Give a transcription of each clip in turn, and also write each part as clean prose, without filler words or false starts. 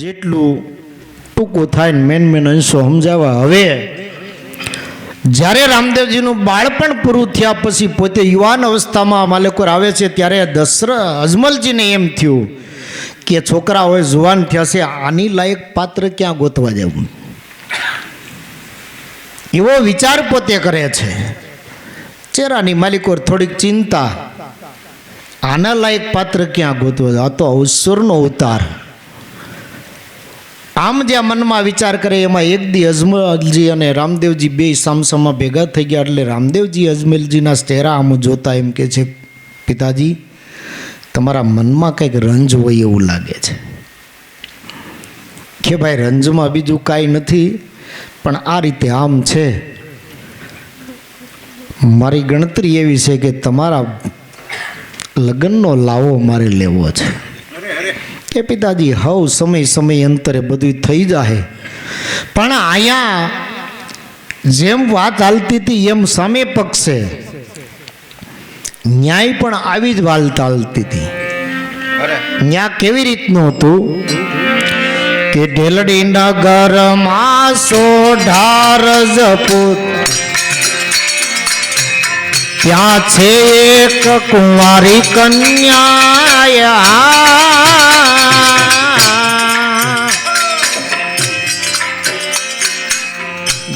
જેટલું ટૂંકું થાય ને મેન અંશો સમજાવવા. હવે જ્યારે રામદેવજીનું બાળપણ પૂરું થયા પછી પોતે યુવાન અવસ્થામાં માલેકોર આવે છે ત્યારે અજમલજીને એમ થયું કે છોકરા હોય જુવાન થયા છે, આની લાયક પાત્ર ક્યાં ગોતવા જવું, એવો વિચાર પોતે કરે છે. ચહેરાની માલિકોર થોડીક ચિંતા, આના લાયક પાત્ર ક્યાં ગોતવા, આ તો અવસરનો અવતાર. આમ જ્યાં મનમાં વિચાર કરે એમાં એક દી અજમલજી અને રામદેવજી બે સામસામા ભેગા થઈ ગયા. એટલે રામદેવજી અજમલજીના ચહેરા આમ જોતા એમ કે છે, પિતાજી તમારા મનમાં કંઈક રંજ હોય એવું લાગે છે. કે ભાઈ રંજમાં બીજું કાંઈ નથી, પણ આ રીતે આમ છે, મારી ગણતરી એવી છે કે તમારા લગ્નનો લાવો મારે લેવો છે. કે પિતાજી હવ સમય અંતરે બધું થઈ જાય, પણ અહીંયા જેમ વાત હાલતી હતી એમ સામે પક્ષે ન્યાય પણ આવી જ વાત હાલતી હતી. ન્યા કેવી રીતનું હતું કે ઢેલડી નગરમાં સોઢા રજપૂત, ત્યાં છે એક કુંવારી કન્યા.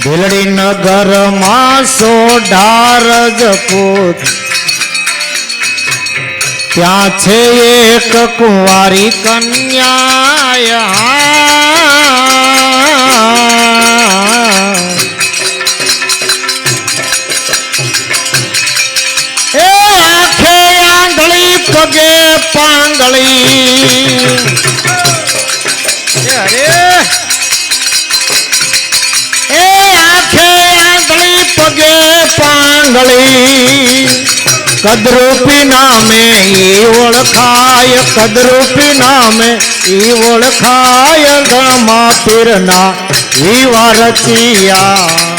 ભેલડી નગરમાં સોઢા રજપૂત, ત્યાં છે એક કુંવારી કન્યા. એ આંખે આંધળી પગે પાંગળી, એ આંખે આંધળી પગે પાંગળી, કદરૂપી નામે ઈ ઓળખાય, કદરૂપી નામે ઈ ઓળખાય. ગણમાં પીરના વિવા રચિયા,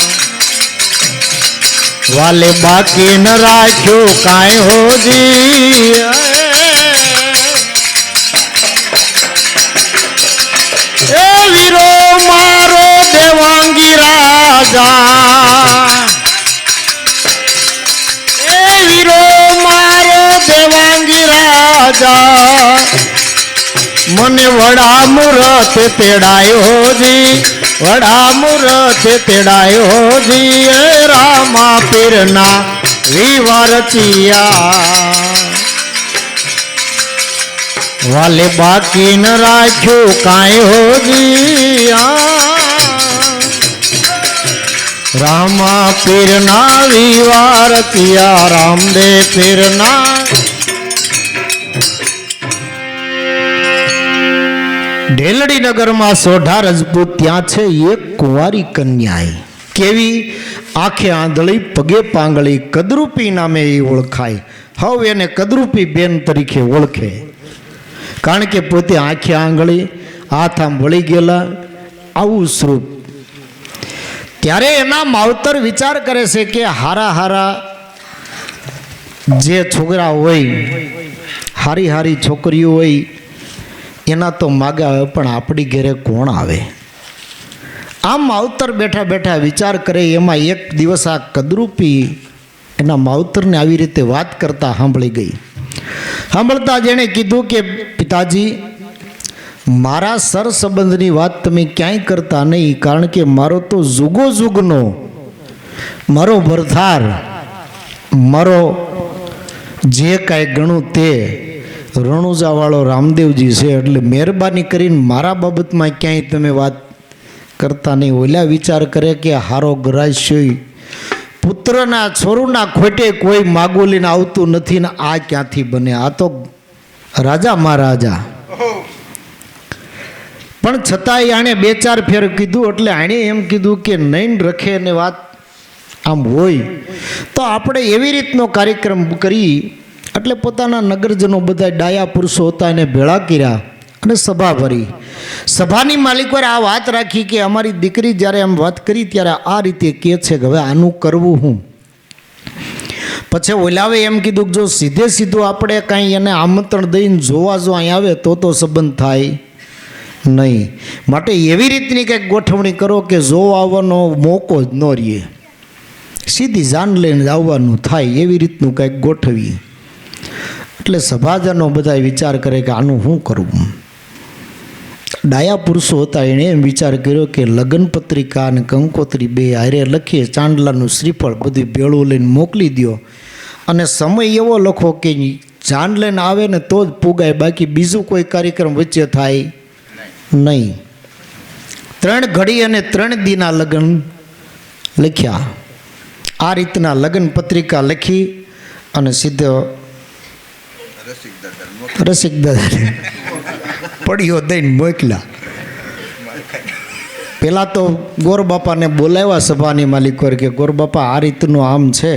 વાલે બાકી ન રાખ્યું કાંઈ હોજી. એ વીરો મારો દેવાંગી રાજા, એ વીરો મારો દેવાંગી રાજા, મને વડા મુરત તેડાયો જી, વડા મુરત તેડાયો જી. એ રામા પીરના વિવા રચિયા, વાલે બાકી ન રાખ્યું કાંઈ હોજી. રામા પીરના વિવા રચિયા, રામદેવ પીરના. ઢેલડી નગરમાં સોઢા રજપૂત, ત્યાં છે એક કુંવારી કન્યા. કેવી? આંખે આંધળી પગે પાંગળી, કદરૂપી નામે એ ઓળખાય. હવે એને કદરૂપી બેન તરીકે ઓળખે, કારણ કે પોતે આંખે આંગળી, હાથ આમ વળી ગયેલા, આવું સ્વરૂપ. ત્યારે એના માવતર વિચાર કરે છે કે હારા જે છોકરા હોય, હારી છોકરીઓ હોય, એના તો માગે આવે, પણ આપણી ઘરે કોણ આવે? આમ માવતર બેઠા બેઠા વિચાર કરે. એમાં એક દિવસ આ કદરૂપી એના માવતરને આવી રીતે વાત કરતા સાંભળી ગઈ. સાંભળતા જેણે કીધું કે પિતાજી, મારા સર સંબંધની વાત તમે ક્યાંય કરતા નહીં, કારણ કે મારો તો જુગો જુગનો મારો ભરથાર, મારો જે કાંઈ ગણું તે રણુજાવાળો રામદેવજી છે. એટલે મહેરબાની કરીને મારા બાબતમાં ક્યાંય તમે વાત કરતા નહીં. ઓલા વિચાર કરે કે હારો ગરાશ્યોય પુત્રના છોરુના ખોટે કોઈ માગોલીને આવતું નથી ને આ ક્યાંથી બને? આ તો રાજા મહારાજા. પણ છતાંય આણે બે ચાર ફેર કીધું, એટલે આણે એમ કીધું કે નહીં રખે ને વાત આમ હોય તો આપણે એવી રીતનો કાર્યક્રમ કરી. એટલે પોતાના નગરજનો બધા ડાયા પુરુષો હતા એને ભેળા કર્યા અને સભા ભરી. સભાની માલિકોએ આ વાત રાખી કે અમારી દીકરી જ્યારે આમ વાત કરી ત્યારે આ રીતે કહે છે કે હવે આનું કરવું હું. પછી ઓલાવે એમ કીધું કે જો સીધું આપણે કાંઈ એને આમંત્રણ દઈને જોવા જો અહીં આવે તો સંબંધ થાય. નહીં. માટે એવી રીતની કંઈક ગોઠવણી કરો કે જો આવવાનો મોકો જ ન રહે, સીધી જાન લઈને આવવાનું થાય એવી રીતનું કંઈક ગોઠવીએ. એટલે સભાજનો બધા વિચાર કરે કે આનું શું કરવું. ડાયા પુરુષો હતા, એણે એમ વિચાર કર્યો કે લગ્ન પત્રિકા અને કંકોત્રી બે હારે લખીએ, ચાંદલાનું શ્રીફળ બધું ભેળું લઈને મોકલી દો અને સમય એવો લખો કે જાન લઈને આવે ને તો જ પૂગાય, બાકી બીજું કોઈ કાર્યક્રમ વચ્ચે થાય નહીં. 3 ઘડી અને 3 દીના લગ્ન લખ્યા. આ રીતના લગ્ન પત્રિકા લખી અને સીધો રસિક દાદાને પડીઓ દઈને મોકલ્યા. પહેલાં તો ગોરબાપાને બોલાવ્યા સભાની માલિકો કે ગોરબાપા આ રીતનું આમ છે.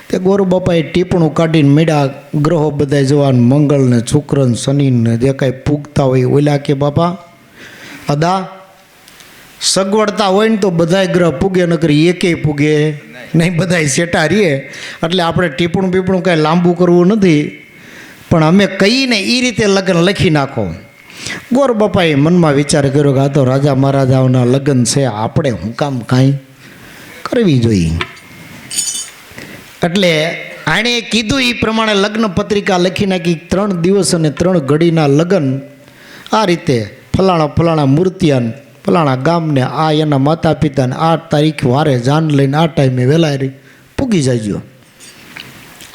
તે ગોરબાપાએ ટીપણું કાઢીને મેળા ગ્રહો બધા જોવાનું, મંગળ ને શુક્ર ને શનિ ને જે કાંઈ પૂગતા હોય ઓલા કે બાપા અદા સગવડતા હોય ને તો બધાય ગ્રહ પૂગે, ન કરી એકેય પૂગે નહીં, બધાય સેટા રહીએ. એટલે આપણે ટીપણું પીપણું કાંઈ લાંબુ કરવું નથી, પણ અમે કહીને એ રીતે લગ્ન લખી નાખો. ગોરબાપાએ મનમાં વિચાર કર્યો કે આ તો રાજા મહારાજાઓના લગ્ન છે, આપણે હું કામ કાંઈ કરવી જોઈએ. એટલે આણે કીધું એ પ્રમાણે લગ્ન પત્રિકા લખી નાખી. 3 દિવસ અને 3 ઘડીના લગ્ન. આ રીતે ફલાણા મૂર્તિયાન ફલાણા ગામને આ એના માતા પિતાને આ તારીખ વારે જાન લઈને આ ટાઈમે વહેલા પૂગી જાયજો.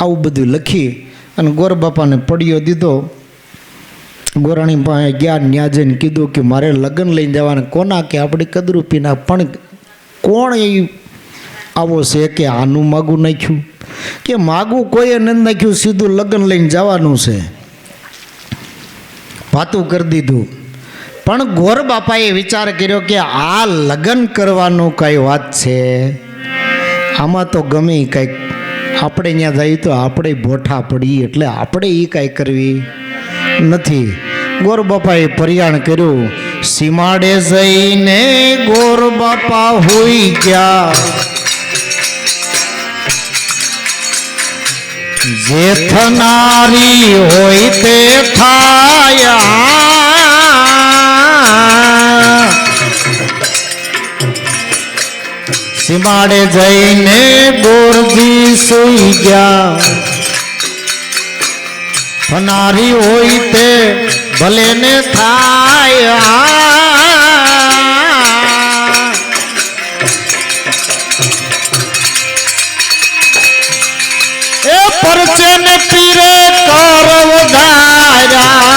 આવું બધું લખી અને ગોરબાપાને પડ્યો દીધો. ગોરાણી પાસે ગયા, ન્યા જઈને કીધું કે મારે લગ્ન લઈને જવાના. કોના કે આપણી કદરૂપીના. પણ કોણ એ આવો છે કે આનું માગું નાખ્યું કે માગું કોઈએ નથી નાખ્યું, સીધું લગ્ન લઈને જવાનું છે. વાતું કરી દીધું. પણ ગોરબાપાએ વિચાર કર્યો કે આ લગ્ન કરવાનું કઈ વાત છે, આમાં તો ગમે કંઈક આપણે ત્યાં જઈએ તો આપણે ભોઠા પડીએ, એટલે આપણે એ કાંઈ કરવી નથી. ગોરબાપાએ ફરિયાણ કર્યું. સીમાડે જઈને ગોરબાપા હોઈ ગયા, જે થનારી હોય તે થાય. સીમાડે જઈને ગોરજી સુઈ ગયા, થનારી હોય તે ભલે ને થાય. એ પરચે ને પીરે કર વધાર્યા,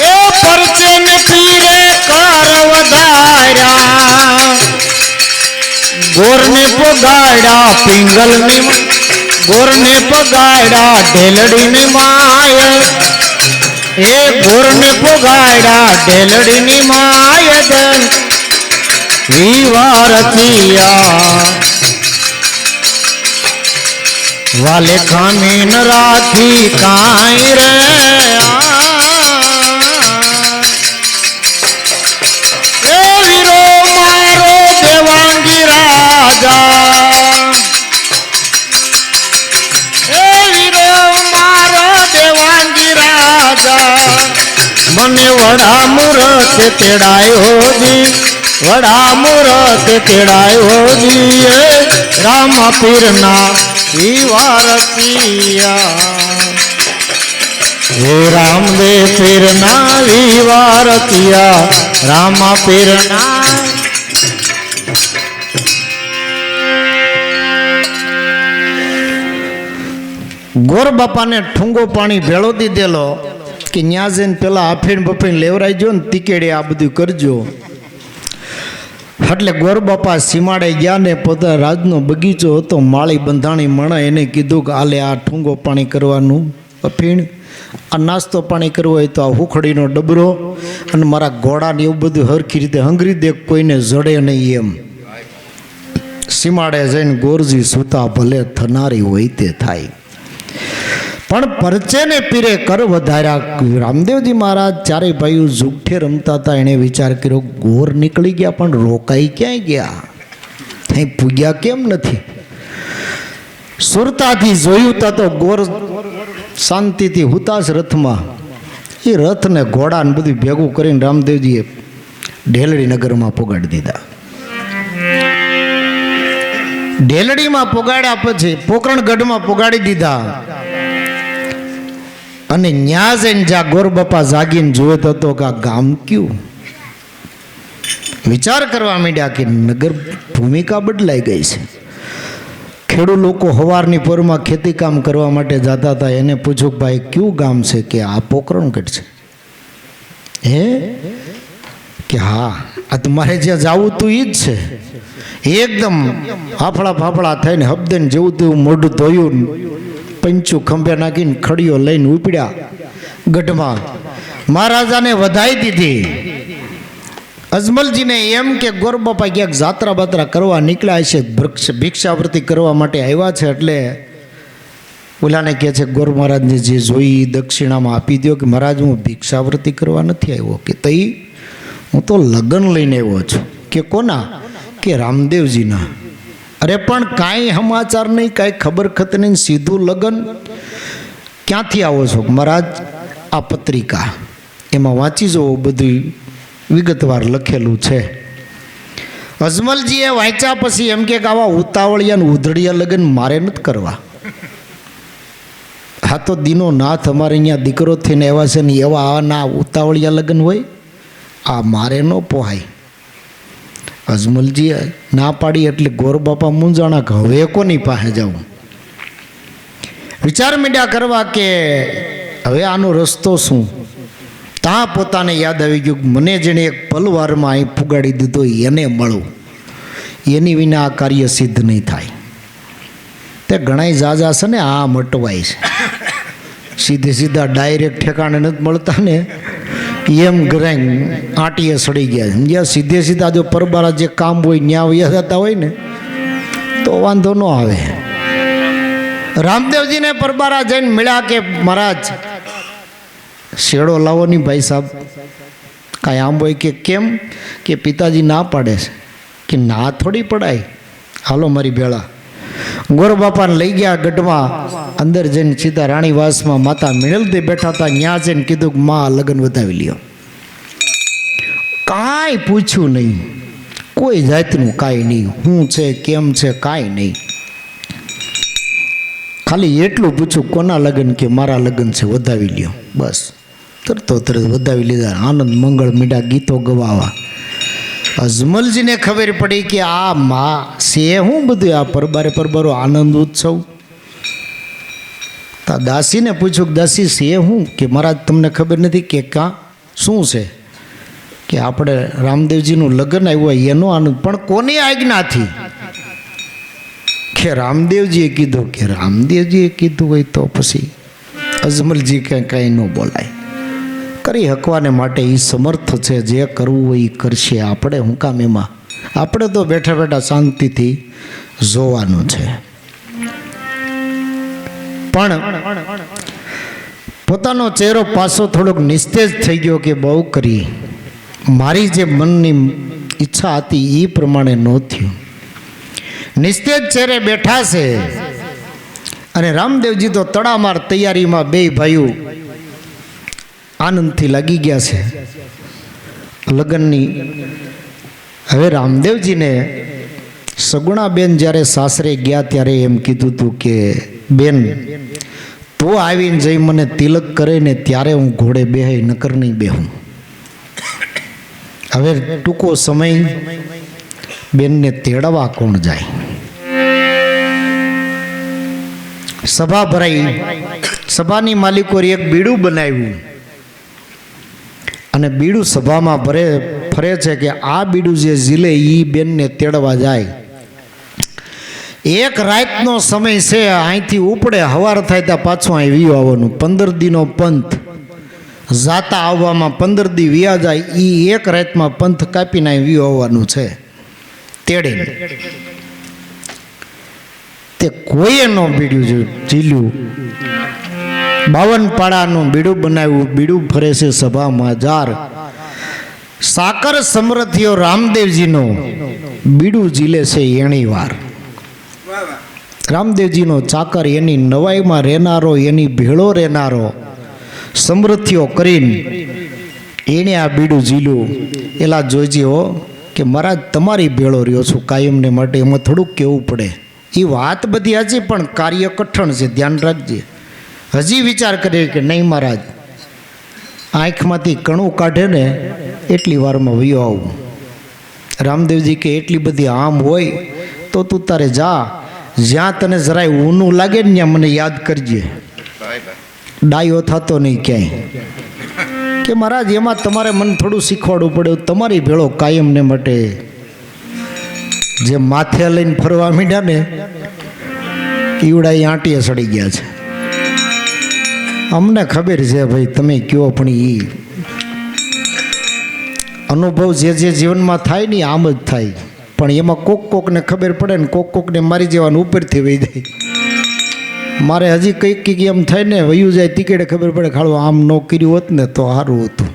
એ પરચે ને પીરે કર વધાર્યા. ગોરને પગાડ્યા પિંગલની, ગોરને પગાડ્યા ઢેલડીની માય. A ગોરને પગાડ્યા ઢેલડીની my. વિવારતિયા વાલે ખામી ન રાખી કાંઈ રે. એ વીરો મારો દેવાંગી રાજા, એ વીરો મારો દેવાંગી રાજા. મને વડા મુરત તેડાયો જી, વડા મુરત તેડાયો જી. રામા પીરના વિવારતિયા, હે રામદેવ પીરના વિવારતિયા, રામા પીરના. ગોરબાપાને ઠુંગો પાણી ભેળો દીધેલો કે ન્યા જઈને પેલા આફીણ બફીણ લેવરાઈજો ને તીકેડે આ બધું કરજો. એટલે ગોરબાપા સીમાડે ગયા ને પોતા રાજનો બગીચો હતો, માળી બંધાણી મણા, એને કીધું કે આલે આ ઠુંગો પાણી કરવાનું અફીણ, આ નાસ્તો પાણી કરવો હોય તો આ હુખડીનો ડબરો અને મારા ઘોડાને એવું બધું હરખી રીતે હંગરી દે, કોઈને જડે નહીં એમ. સીમાડે જઈને ગોરજી સૂતા ભલે થનારી હોય તે થાય. પણ પરચે ને પીરે કર વધાર્યા. રામદેવજી મહારાજ ચારે ભાઈઓ ઝૂઠે રમતા હતા. એણે વિચાર કર્યો ગોર નીકળી ગયા પણ રોકાઈ ક્યાંય ગયા, અહીં પૂગ્યા કેમ નથી. સુરતાથી જોયું તા તો ગોર શાંતિથી હુતાશ રથમાં એ રથ ને ઘોડા ને બધું ભેગું કરીને રામદેવજીએ ઢેલડી નગરમાં પોગાડી દીધા. ઢેલડીમાં પોગાડ્યા પછી પોકરણગઢમાં પોગાડી દીધા. અને ન્યા જઈને જ્યાં ગોરબાપા જાગીને જોયો તો કે આ ગામ કયું. વિચાર કરવા માંડ્યા કે નગર ભૂમિકા બદલાઈ ગઈ છે. ખેડૂત લોકો સવારની પોરમાં ખેતી કામ કરવા માટે જતા હતા. એને પૂછ્યું કે ભાઈ કયું ગામ છે? કે આ પોકરણગઢ છે. હે કે હા, આ તમારે જ્યાં જવું તું એ જ છે. એકદમ ફાફડા ફાફડા થઈને હબદેન જેવું તેવું મોઢું ધોયું, પંચું ખંભે નાખીને ખડીઓ લઈને ઉપડ્યા ગઢમાં. મહારાજાને વધાઈ દીધી. અજમલજીને એમ કે ગોરબાપા ક્યાંક જાત્રા બાત્રા કરવા નીકળ્યા છે, ભિક્ષાવૃત્તિ કરવા માટે આવ્યા છે. એટલે ઓલાને કહે છે ગોર મહારાજને જે જોઈ દક્ષિણામાં આપી દો. કે મહારાજ હું ભિક્ષાવૃત્તિ કરવા નથી આવ્યો. કે તઈ હું તો લગ્ન લઈને આવ્યો છું. કે કોના? કે રામદેવજીના. અરે પણ કાંઈ સમાચાર નહીં, કાંઈ ખબર ખત નહીં, સીધું લગ્ન. ક્યાંથી આવો છો? મહારાજ આ પત્રિકા એમાં વાંચી જુઓ, બધું વિગતવાર લખેલું છે. અજમલજીએ વાંચ્યા પછી એમ કે આવા ઉતાવળિયા ને ઉધડિયા લગ્ન મારે નથી કરવા. હા તો દીનો નાથ અમારે અહીંયા દીકરો થઈને એવા છે ને એવા આના ઉતાવળિયા લગ્ન હોય? આ મારે ન પોહાય. અજમલજીએ ના પાડી એટલે ગોરબાપા મૂંઝાણા કે હવે કોની પાસે જવું. વિચાર મીંડ્યા કરવા કે હવે આનો રસ્તો શું. ત્યાં પોતાને યાદ આવી ગયું મને જેણે એક પલવારમાં અહીં પુગાડી દીધો એને મળું. એની વિના આ કાર્ય સિદ્ધ નહીં થાય. તે ઘણા જાજા છે ને આ મટવાય છે. સીધે સીધા ડાયરેક્ટ ઠેકાણે નથી મળતા ને એમ ગ્રેંગ આંટીએ સડી ગયા. સમજ્યા? સીધે સીધા જો પરબારા જે કામ હોય ન્યા વયા જતા હોય ને તો વાંધો ન આવે. રામદેવજીને પરબારા જઈને મળ્યા કે મહારાજ શેડો લાવો નહીં ભાઈ સાહેબ. કાંઈ આમ હોય કે કેમ? કે પિતાજી ના પાડે છે. કે ના થોડી પડાય, હાલો મારી ભેળા. ગોરબાપાને લઈ ગયા ગઢમાં. અંદર જઈને સીધા રાણીવાસમાં માતા મિણલદે બેઠા હતા. ત્યાં જઈને કીધું કે માં લગ્ન વધાવી લ્યો. કાંઈ પૂછ્યું નહીં, કોઈ જાતનું કાંઈ નહીં, શું છે કેમ છે કાંઈ નહીં. ખાલી એટલું પૂછ્યું કોના લગ્ન? કે મારા લગ્ન છે, વધાવી લ્યો. બસ તરતો તરત વધાવી લીધા. આનંદ મંગળ મીઠા ગીતો ગવાવા. અજમલજીને ખબર પડી કે આ માં છે હું બધું આ પરબારે પરબારો આનંદ ઉત્સવ. તા દાસીને પૂછ્યું દાસી છે હું? કે મહારાજ તમને ખબર નથી? કે કાં શું છે? કે આપણે રામદેવજીનું લગ્ન આવ્યું એનો આનંદ. પણ કોની આજ્ઞાથી? કે રામદેવજીએ કીધું. કે રામદેવજીએ કીધું હોય તો પછી અજમલજી કાંઈ ન બોલાય. કરી હકવાને માટે એ સમર્થ છે. જે કરવું હોય એ કરશે. આપણે હું કામ એમાં? આપણે તો બેઠા બેઠા શાંતિથી જોવાનું છે. પણ પોતાનો ચહેરો પાછો થોડોક નિસ્તેજ થઈ ગયો કે બહુ કરી, મારી જે મનની ઈચ્છા હતી એ પ્રમાણે ન થયું. નિસ્તેજ ચહેરે બેઠા છે. અને રામદેવજી તો તડામાર તૈયારીમાં બે ભાઈઓ આનંદથી લાગી ગયા છે લગ્નની. હવે રામદેવજીને સગુણાબેન જ્યારે સાસરે ગયા ત્યારે એમ કીધું હતું કે બેન તો આવીને જઈ મને તિલક કરે ને ત્યારે હું ઘોડે બેહાઈ, નકર નહીં બેહું. હવે ટૂંકો સમય બેનને તેડવા કોણ જાય? સભા ભરાઈ. સભાની માલિકોએ એક બીડું બનાવ્યું અને બીડું સભામાં ફરે છે કે આ બીડું જે ઝીલે એ બેનને તેડવા જાય. એક રાતનો સમય છે. અહીંથી ઉપડે હવાર થાય ત્યાં પાછું અહીં વીયો આવવાનું. 15 દીનો પંથ. જાતા આવવામાં 15 દી વિયા જાય. એ એક રાતમાં પંથ કાપીને અહીં વીયો આવવાનું છે તેડીને. તે કોઈએ ન બીડું ઝીલ્યું. 52 પાડાનું બીડું બનાવ્યું. બીડું ફરે છે સભામાં. જાર સાકર સમૃદ્ધિઓ રામદેવજીનો બીડું ઝીલે છે એણી વાર. રામદેવજીનો ચાકર, એની નવાઈમાં રહેનારો, એની ભેળો રહેનારો, સમૃદ્ધિઓ કરીને એને આ બીડું ઝીલ્યું. એલા જોઈજે હો કે મહારાજ તમારી ભેળો રહ્યો છું કાયમને માટે, એમાં થોડુંક કહેવું પડે. એ વાત બધી હજી પણ કાર્ય કઠણ છે, ધ્યાન રાખજે. હજી વિચાર કરે કે નહીં મહારાજ, આંખમાંથી કણું કાઢે ને એટલી વારમાં વયો આવું. રામદેવજી કે એટલી બધી આમ હોય તો તું તારે જા, જ્યાં તને જરાય ઊનું લાગે ને ત્યાં મને યાદ કરજે. ડાયો થતો નહીં ક્યાંય. કે મહારાજ એમાં તમારે મને થોડું શીખવાડવું પડે, તમારી ભેળો કાયમને માટે. જે માથે લઈને ફરવા માંડ્યા ને ઈવડા એ આંટીએ સડી ગયા છે. અમને ખબર છે ભાઈ તમે કયો, પણ એ અનુભવ જે જે જીવનમાં થાય ને આમ જ થાય. પણ એમાં કોકને ખબર પડે ને કોકને મારી જવાનું ઉપરથી વહી જાય. મારે હજી કંઈક એમ થાય ને વયું જાય ટિકિટે ખબર પડે ખાડો આમ ન કર્યું હોત ને તો સારું હતું.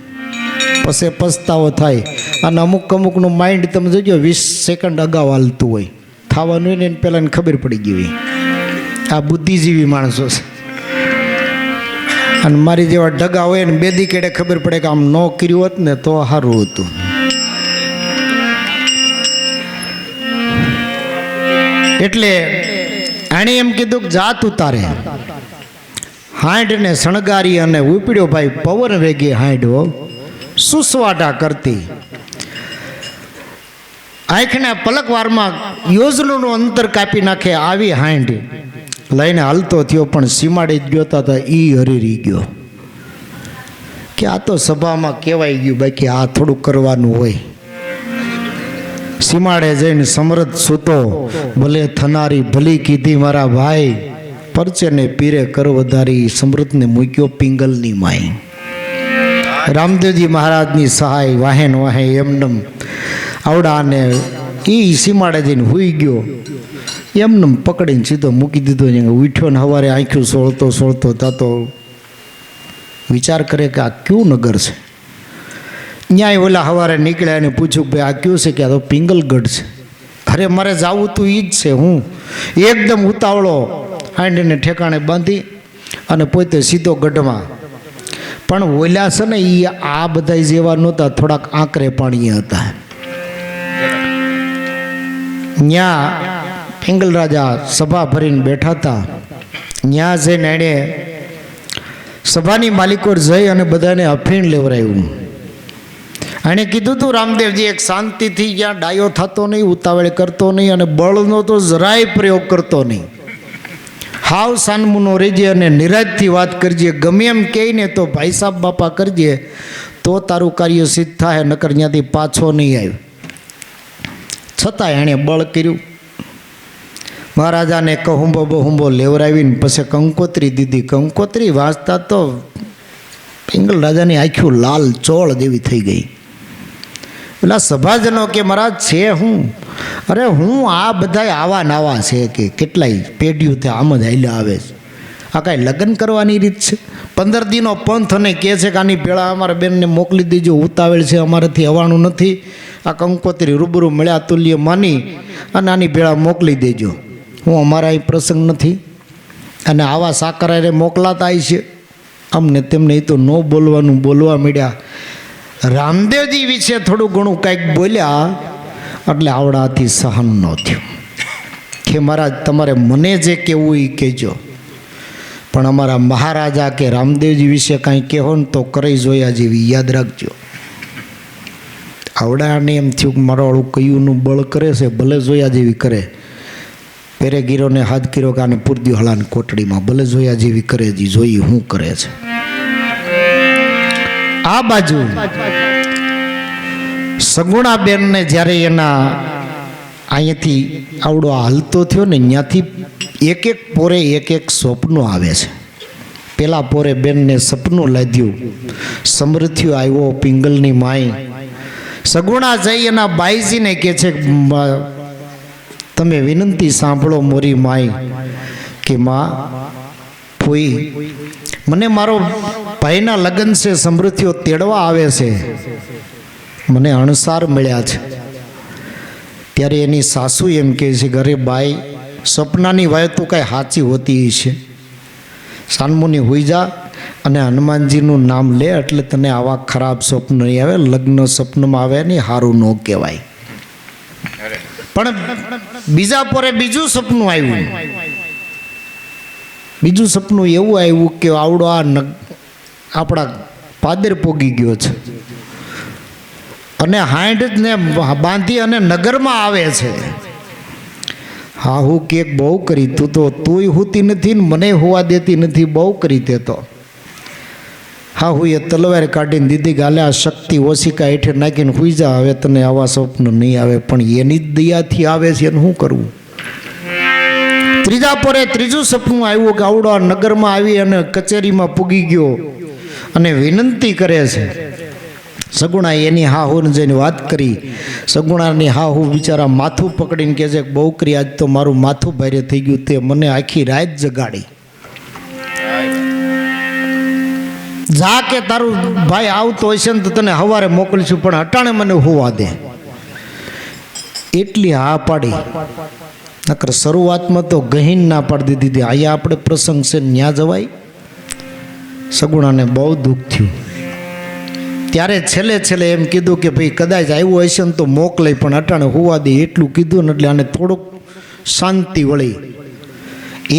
પછી પસ્તાવો થાય. અને અમુકનું માઇન્ડ તમે જોજો 20 સેકન્ડ અગાઉ હાલતું હોય, થવાનું હોય ને એને પહેલાં ખબર પડી ગઈ હોય. આ બુદ્ધિજીવી માણસો છે. અને મારી જેવા ઢગા હોય ને 2 દીકેડે ખબર પડે કે આમ ન કર્યું હોત ને તો સારું હતું. એટલે આણે એમ કીધું કે જા તું તારે હાંડને શણગારી અને ઉપડ્યો ભાઈ પવન વેગે હાંડવો સુસવાટા કરતી. આંખના પલકવારમાં યોજનનું અંતર કાપી નાખે આવી હાંડ લઈને હાલતો થયો. પણ સીમાડે જ ગયો હતા ઈ હરીરી ગયો કે આ તો સભામાં કહેવાય ગયું, બાકી આ થોડું કરવાનું હોય. સીમાડે જઈને સમરથ સૂતો ભલે થનારી ભલી કીધી મારા ભાઈ, પરચે ને પીરે કર વધારી સમૃદ્ધને મૂક્યો પિંગલની માઈ. રામદેવજી મહારાજની સહાય વાહેન વાહે એમનમ આવડાને એ સીમાડે જઈને હુઈ ગયો. એમનમ પકડીને સીધો મૂકી દીધો. ઉઠ્યો ને સવારે આંખ્યું સોળતો થતો વિચાર કરે કે આ ક્યું નગર છે. ન્યાય ઓલા સવારે નીકળ્યા અને પૂછ્યું ભાઈ આ ક્યું છે? કે આ તો પિંગલગઢ છે. અરે મારે જાવું તું ઈ જ છે. હું એકદમ ઉતાવળો હાંડીને ઠેકાણે બાંધી અને પોતે સીધો ગઢમાં. પણ ઓલા છે ને એ આ બધા જેવા નહોતા, થોડાક આંકરે પાણીએ હતા. ન્યા પિંગલ રાજા સભા ભરીને બેઠા હતા. ન્યા જઈને એણે સભાની માલિકોર જઈ અને બધાને અફીણ લેવરાયું. એણે કીધું તું રામદેવજી એક શાંતિથી જ્યાં ડાયો થતો નહીં, ઉતાવળ કરતો નહીં અને બળનો તો જરાય પ્રયોગ કરતો નહીં. હાવ સાનમુનો રેજે અને નિરાજથી વાત કરજે. ગમે એમ કહીને તો ભાઈ સાહેબ બાપા કરજે તો તારું કાર્ય સિદ્ધ થાય, નકર ત્યાંથી પાછો નહીં આવ્યો. છતાં એણે બળ કર્યું. મહારાજાને કહુંબો બહુંબો લેવરાવીને પછી કંકોત્રી દીધી. કંકોત્રી વાંચતા તો પિંગલ રાજાની આંખ્યું લાલ ચોળ જેવી થઈ ગઈ. પેલા સભાજનો કે મહારાજ છે હું? અરે હું આ બધા આવા નાવા છે કે કેટલાય પેઢીઓ તે આમ જ હાલ્યા આવે છે. આ કાંઈ લગ્ન કરવાની રીત છે? 15 દીનો પંથ અને કહે છે કે આની ભેળા અમારા બેનને મોકલી દેજો, ઉતાવળ છે, અમારાથી હવાનું નથી. આ કંકોત્રી રૂબરૂ મળ્યા તુલ્ય માની અને આની ભેળા મોકલી દેજો. હું અમારા અહીં પ્રસંગ નથી અને આવા સાકરારે મોકલાતા આવી છે અમને. તેમને એ તો ન બોલવાનું બોલવા મળ્યા. રામદેવજી વિશે થોડું ઘણું કંઈક બોલ્યા એટલે આવડાથી સહન ન થયું કે મહારાજ તમારે મને જે કહેવું એ કહેજો, પણ અમારા મહારાજા કે રામદેવજી વિશે કાંઈ કહેવો ને તો કરી જોયા જેવી યાદ રાખજો. આવડાને એમ થયું કે મારાવાળું કયુંનું બળ કરે છે, ભલે જોયા જેવી કરે. પેરે ગીરોને હાથ કર્યો કે આને પૂરદી હળાની કોટડીમાં, ભલે જોયા જેવી કરે જી, જોઈ શું કરે છે. આ બાજુ સગુણાબેનને જ્યારે એના અહીંયાથી આવડો હાલતો થયો ને ત્યાંથી એક એક પોરે એક એક સ્વપ્નો આવે છે. પેલા પોરે બેનને સપનું લાદ્યું, સમૃદ્ધિઓ આવ્યો પિંગલની માઈ. સગુણા જઈ એના બાઈજીને કહે છે તમે વિનંતી સાંભળો મોરી માઈ કે માં ફોઈ મને મારો ભાઈના લગ્ન છે, સમૃદ્ધિઓ તેડવા આવે છે, મને અણસાર મળ્યા છે. ત્યારે એની સાસુ એમ કહે છે કે અરે બાઈ સપનાની વાય તો કાંઈ સાચી હોતી છે. સાનમુની હોઈ જા અને હનુમાનજીનું નામ લે એટલે તને આવા ખરાબ સ્વપ્ન નહીં આવે. લગ્ન સ્વપ્નમાં આવે ને સારું ન કહેવાય. પણ બીજા પોરે બીજું સપનું આવ્યું. બીજું સપનું એવું આવ્યું કે આવડો આપણા પાદર પોગી ગયો છે અને હાંડ ને બાંધી અને નગરમાં આવે છે. હા હું કેક બહુ કરી, તુંય હોતી નથી ને મને હોવા દેતી નથી, બહુ કરી તે તો. હા હું એ તલવાર કાઢીને દીધી ગાલે આ શક્તિ ઓશિકા હેઠે નાખીને હુઈ જા, હવે તને આવા સ્વપ્ન નહીં આવે. પણ એની જ દયાથી આવે છે એને શું કરવું. ત્રીજા પરે ત્રીજું સપનું આવ્યું કે આવડો નગરમાં આવી અને કચેરીમાં પૂગી ગયો અને વિનંતી કરે છે. સગુણા એની હાહુને જઈને વાત કરી. સગુણાની હાહુ બિચારા માથું પકડીને કહે છે કે બહુ કરી આજ તો મારું માથું ભારે થઈ ગયું, તે મને આખી રાત જગાડી. જા કે તારું ભાઈ આવતો હશે ને તો તને સવારે મોકલીશું, પણ અટાણે મને હોવા દે. એટલી હા પાડી. નકર શરૂઆતમાં તો ગહીન ના પાડી દીધી. અહીંયા આપણે પ્રસંગ છે ન્યા જવાય. સગુણાને બહુ દુઃખ થયું. ત્યારે છેલ્લે એમ કીધું કે ભાઈ કદાચ આવ્યું હશે ને તો મોકલે, પણ અટાણે હોવા દે. એટલું કીધું ને એટલે આને થોડુંક શાંતિ વળી.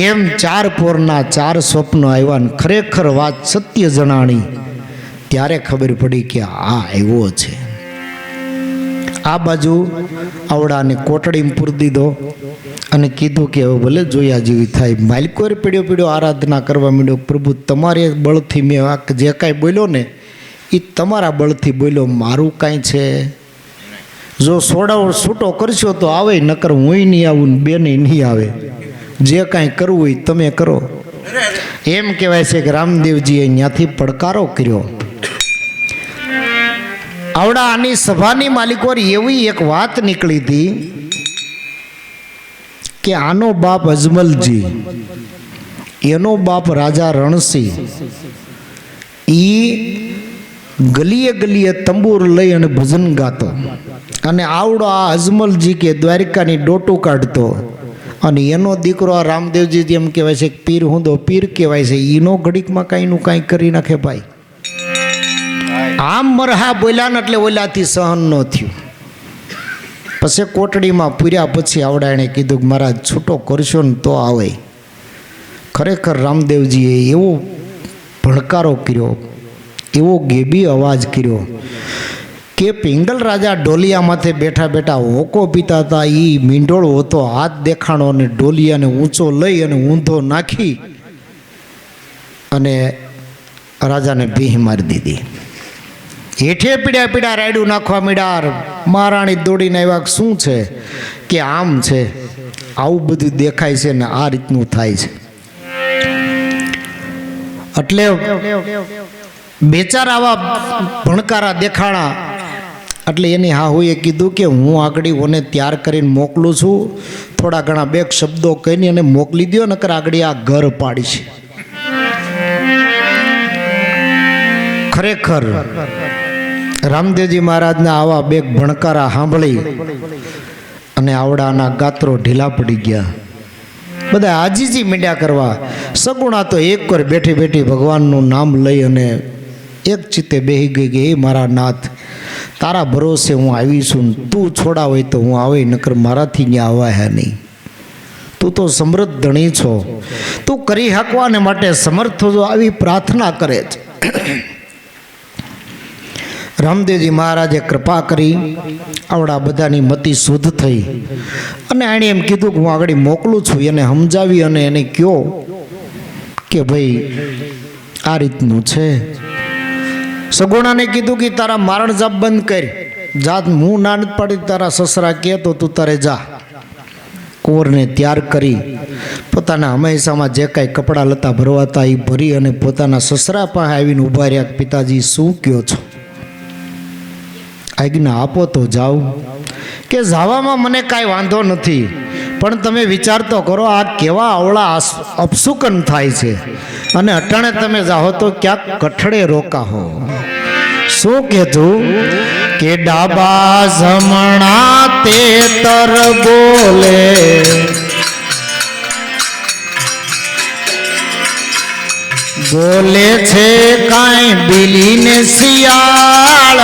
એમ 4 પોરના 4 સ્વપ્નો આવ્યા ને ખરેખર વાત સત્ય જણાણી. ત્યારે ખબર પડી કે આ આવ્યો છે. આ બાજુ આવડાને કોટડીમાં પૂરી દીધો અને કીધું કે હવે ભલે જોયા જેવી થાય. માલિકોર પીડ્યો આરાધના કરવા માંડ્યો. પ્રભુ તમારે બળથી મેં જે કાંઈ બોલ્યો ને એ તમારા બળથી બોલ્યો, મારું કાંઈ છે. જો છૂટો કરશો તો આવે, નકર હુંય નહીં આવું ને બેને નહીં આવે. જે કાંઈ કરવું હોય તમે કરો. એમ કહેવાય છે કે રામદેવજીએ ત્યાંથી પડકારો કર્યો. આવડા આની સભાની માલિકોર એવી એક વાત નીકળી હતી કે આનો બાપ અજમલજી, એનો બાપ રાજા રણસિંહ, ગલીએ ગલીએ તંબુર લઈ અને ભજન ગાતો. અને આવડો આ અજમલજી કે દ્વારિકાની ડોટું કાઢતો. અને એનો દીકરો આ રામદેવજી જેમ કહેવાય છે પીર હુંદો પીર કહેવાય છે, એનો ઘડીકમાં કાંઈનું કાંઈ કરી નાખે ભાઈ. આમ મરહા બોલ્યા ને એટલે ઓલાથી સહન ન થયું. પછી કોટડીમાં પૂર્યા પછી આવડા એણે કીધું કે મહારાજ છૂટો કરશો ને તો આવે. ખરેખર રામદેવજીએ એવો ભડકારો કર્યો, એવો ગેબી અવાજ કર્યો કે પિંગલ રાજા ડોલિયામાંથી બેઠા બેઠા હોકો પીતા હતા. એ મીંડોળ હોતો હાથ દેખાણો અને ડોલિયાને ઊંચો લઈ અને ઊંધો નાખી અને રાજાને ભીહ મારી દીધી. હેઠે પીડા રાયડું નાખવા મીડાર. મહારાણી દોડીને આવ્યા, શું છે કે આમ છે, આવું બધું દેખાય છે ને આ રીતનું થાય છે. એટલે બેચારા આવા ભણકારા દેખાણા. એટલે એની હાહુએ કીધું કે હું આગળ ઓને તૈયાર કરીને મોકલું છું, થોડા ઘણા 2 શબ્દો કહીને એને મોકલી દો, નકર આગળ આ ઘર પાડી છે. ખરેખર રામદેવજી મહારાજના આવા 2 ભણકારા સાંભળી અને આવડાના ગાત્રો ઢીલા પડી ગયા. બધા આજીજી મીંડ્યા કરવા. સગુણા તો એક વાર બેઠી બેઠી ભગવાનનું નામ લઈ અને એક ચિત્તે બેહી ગઈ કે હે મારા નાથ, તારા ભરોસે હું આવી છું. તું છોડા હોય તો હું આવે, નકર મારાથી ત્યાં આવાય નહીં. તું તો સમૃદ્ધ ધણી છો, તું કરી શકવાને માટે સમર્થ છો, આવી પ્રાર્થના કરે છે. રામદેવજી મહારાજે કૃપા કરી. આવડા બધાની મતિ શુદ્ધ થઈ અને એણે એમ કીધું કે હું આગળ મોકલું છું. એને સમજાવી અને એને કહ્યો કે ભાઈ આ રીતનું છે. સગુણાને કીધું કે તારા મારણ જાપ બંધ કરી. જાત હું ના નથી પાડી, તારા સસરા કહે તો તું તારે જા. કોરને તૈયાર કરી પોતાના હંમેશામાં જે કાંઈ કપડાં લતા ભરવાતા એ ભરી અને પોતાના સસરા પાસે આવીને ઊભા રહ્યા. પિતાજી શું કહો છો? આજ્ઞા આપો તો જાઉં. કે જવામાં મને કાંઈ વાંધો નથી, પણ તમે વિચાર તો કરો આ કેવા અવળા અપસુકન થાય છે અને અટાણે તમે જાઓ તો ક્યાંક કઠડે રોકાહો. શું કહેતું કે ડાબા જમણા તે તર બોલે, બોલે છે કાંઈ બિલીને શિયાળ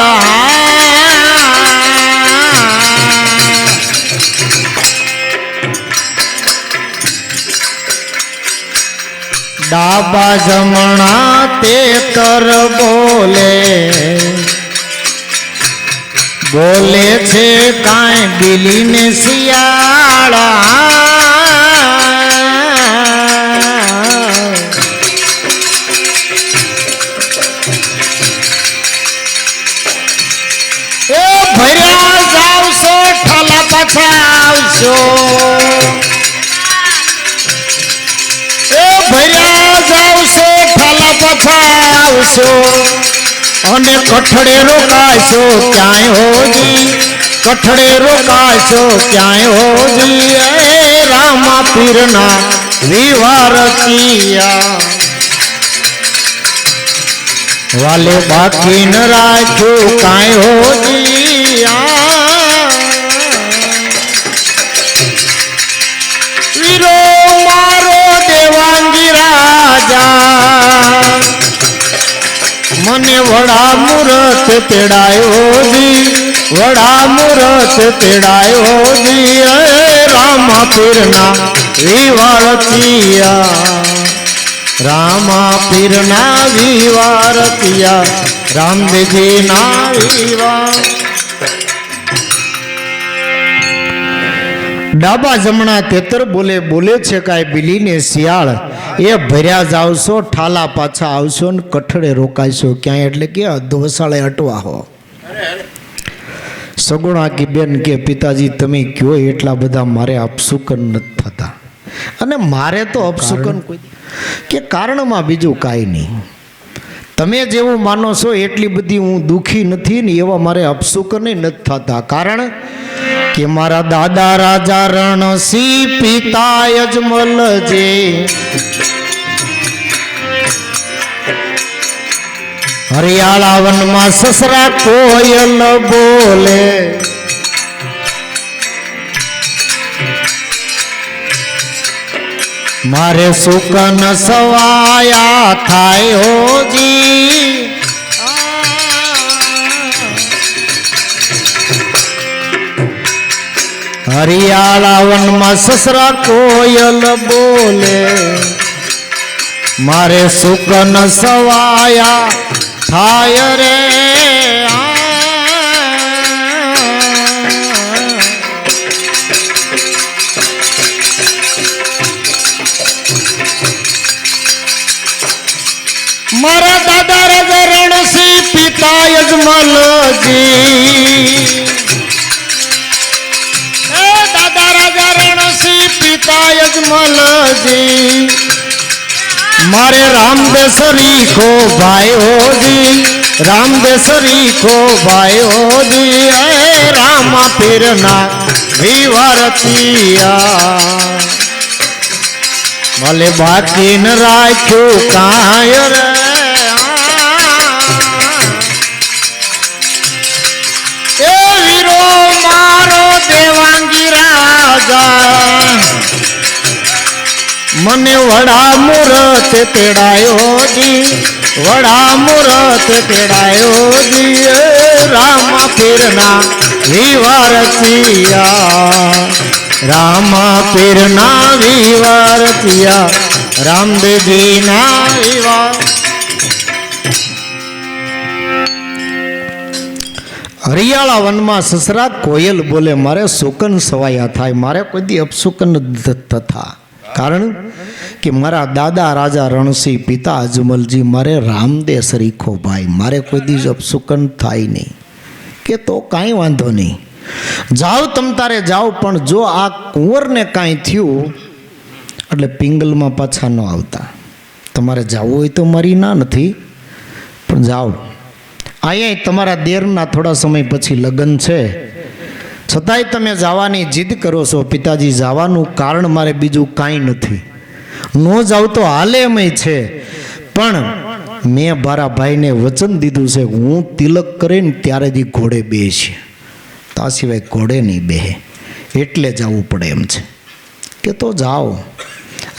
ડાબા જમણા તે તર બોલે બોલે છે કાંઈ બિલીને શિયાળ ભર્યા જાવશો ઠાલા પાછા આવશો એ ભર્યા જાવશો ઠાલા પાછા આવશો અને કઠડે રોકાશો ક્યાંય હોજી કઠડે રોકાશો ક્યાંય હોજી એ રામા પીરના વિવાર કિયા વાલે બાકી ન રાખ્યું કાંઈ હોજી વીરો મારો દેવાંગી રાજા મને વડા મૂરત તેડાયો જી વડા મૂરત તેડાયો જી રામા પીરના વિવાળતિયા રામા પીરના વિવારતિયા રામદેવજીના વિવાર ડાબા જમણા તેતર બોલે બોલે છે કાંઈ બિલીને શિયાળ એ ભર્યા જાવશો ઠાલા પાછા આવશો ને કઠડે રોકાશો ક્યાંય એટલે કે અધવસાળે અટવા હો સગુણાકી બેન કે પિતાજી તમે કયો એટલા બધા મારે અપસુકન નથી થતા અને મારે તો અપસુકન કોઈ કે કારણમાં બીજું કાંઈ નહીં તમે જેવું માનો છો એટલી બધી હું દુઃખી નથી ને એવા મારે અપસુકન નથી થતા કારણ કે મારા દાદા રાજા રણસિંહ પિતા યજમલજી હરિયાળા વનમાં સસરા કોયલ બોલે મારે સુકન સવાયા થાય હોજી હરિયાળા વનમાં સસરા કોયલ બોલે મારે સુકન સવાયા થાય રે મારા દાદા રાજા રણસિંહ પિતા યજમલજી દાદા રાજા રણસિંહ પિતા યજમલજી મારે રામદેસરી કો ભાઈ હોજી રામદેસરી કો ભાઈ હોજી રામા પીરના વિવારતિયા ભલે બાકી ન રાખ્યું કાંય રે એ વીરો મારો દેવાંગી રાજા મને વડા મૂરત તેડાયો જી વડા મૂરત તેડાયો જી રામા પીરના વિવારતિયા રામા પીરના વિવારતિયા રામદેવજીના વિવાર હરિયાળા વનમાં સસરા કોયલ બોલે મારે સુકન સવાયા થાય મારે કોઈ દી અપસુકન થતા કારણ કે મારા દાદા રાજા રણસિંહ પિતા અજમલજી મારે રામદેવ સરીખો ભાઈ મારે કોઈ દી અપસુકન થાય નહીં કે તો કાંઈ વાંધો નહીં જાઓ તમ તારે જાઓ પણ જો આ કુંવરને કાંઈ થયું એટલે પિંગલમાં પાછા ન આવતા તમારે જવું હોય તો મારી ના નથી પણ જાઓ અહીંયા તમારા દેરના થોડા સમય પછી લગ્ન છે છતાંય તમે જવાની જીદ કરો છો પિતાજી જવાનું કારણ મારે બીજું કાંઈ નથી ન જાવ તો હાલે એમય છે પણ મેં મારા ભાઈને વચન દીધું છે હું તિલક કરીને ત્યારે જ ઘોડે બેસે તા સિવાય ઘોડે નહીં બેહે એટલે જવું પડે એમ છે કે તો જાઓ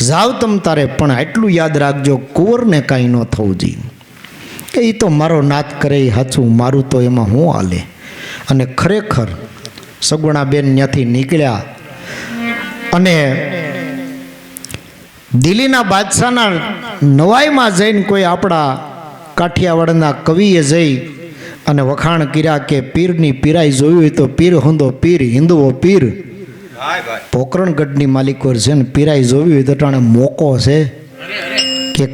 જાવ તમ તારે, પણ આટલું યાદ રાખજો, કુંવરને કાંઈ ન થવું જોઈએ. કે એ તો મારો નાત કરે એ સાચું, મારું તો એમાં હું હાલે. અને ખરેખર સગુણાબેન ત્યાંથી નીકળ્યા અને દિલ્હીના બાદશાહના નવાઈમાં જઈને કોઈ આપણા કાઠિયાવાડના કવિએ જઈ અને વખાણ કર્યા કે પીરની પીરાઈ જોયું હોય તો પીર હુંદો પીર, હિન્દુઓ પીર. પોકરણગઢની માલિકોર છે ને પીરાઈ જોવી હોય તો ટાણે મોકો છે કે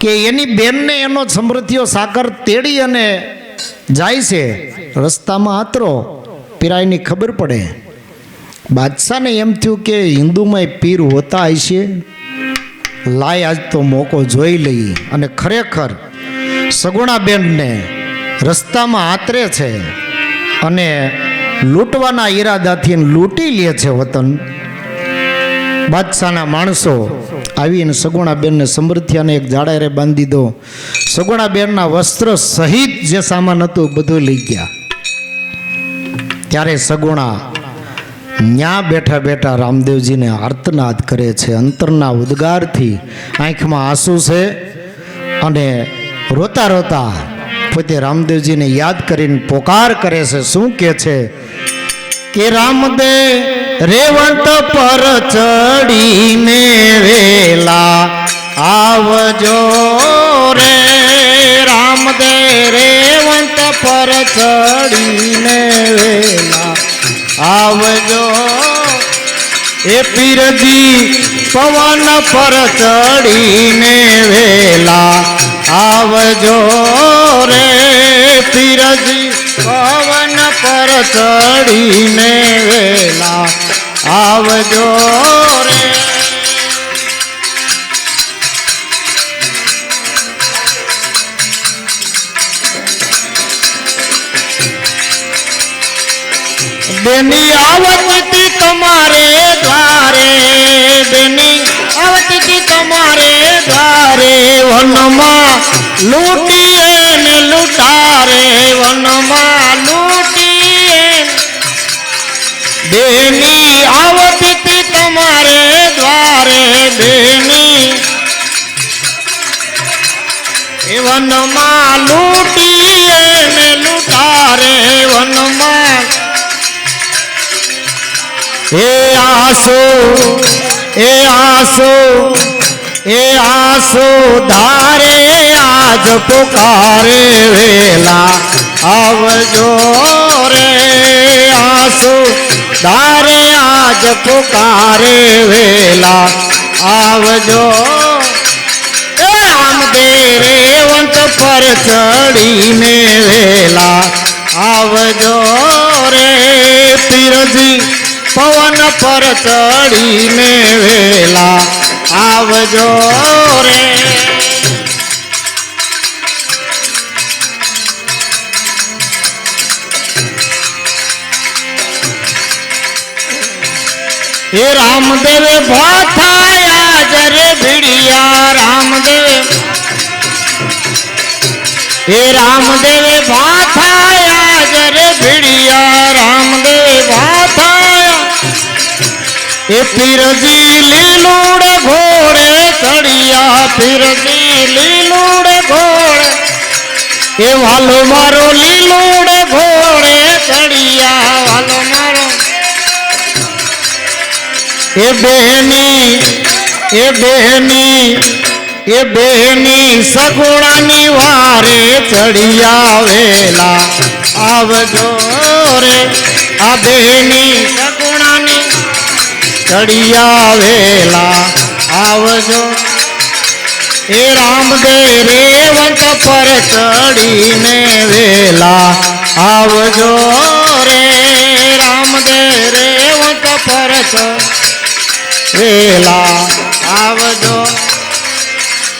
કે એની બેનને એનો સમૃદ્ધિઓ સાકર તેડી અને જાય છે રસ્તામાં આતરો, પીરાઈની ખબર પડે. બાદશાહને એમ થયું કે હિન્દુમાં પીર હોતા હશે, લાય આજ તો મોકો જોઈ લઈ. અને ખરેખર સગુણાબેનને રસ્તામાં આતરે છે અને લૂંટવાના ઈરાદાથી લૂંટી લે છે વતન. બાદશાહના માણસો આવીને સગુણાબેનને સમૃદ્ધિયાને એક જાડારે બાંધી દો. સગુણાબેનના વસ્ત્ર સહિત જે સામાન હતું બધું લઈ ગયા. ત્યારે સગુણા ન્યા બેઠા બેઠા રામદેવજીને આર્તનાદ કરે છે, અંતરના ઉદ્ગારથી આંખમાં આંસુ છે અને રોતા રોતા પોતે રામદેવજીને યાદ કરીને પોકાર કરે છે. શું કે છે કે રામદેવ રેવંત પર ચડીને વેલા આવજો રે, રામદેવ રેવંત પર ચડીને વેલા આવજો. એ પીરજી પવન પર ચડીને વેલા આવજો રે, પીરજી પવન પર ચડીને વેલા આવજો રે. બેની આવતી તમારે દ્વારે, બેની આવતી તમારે દ્વારે, વનમાં લૂંટીએ ને લૂંટારે, વનમાં લૂંટીએ. બેની આવતી તમારે દ્વારે, બેની વનમાં લૂંટીએ ને લૂંટારે, વનમાં. એ આસો એ આસો એ આસો ધારે આજ પુકારે વેલા આવજો રે, આસો ધારે આજ પુકારે વેલા આવજો. એ રામદેવ રેવંત પર ચડીને વેલા આવજો રે, પીરજી પવન પર ચડીને વેલા આવજો રે. એ રામદેવે ભાથાયા જરે ભીડિયા, રામદેવ એ રામદેવે ભાથાયા જરે ભીડિયા, રામદેવ ભાથાયા. એ પીરજી લીલુડે ઘોડે ચડિયા, પીરજી લીલુડે ઘોડે, એ વાલો મારો લીલુડે ઘોડે ચડિયા, વાલો મારો. એ બેની એ બેની એ બેની સગુણાની વારે ચડિયા વેલા આવજો રે, આ બેની સગુણાની ચડિયા વેલા આવજો. એ રામદેવ રેવંત પર ચડીને વેલા આવજો રે, રામદેવ રેવંત પર વેલા આવજો.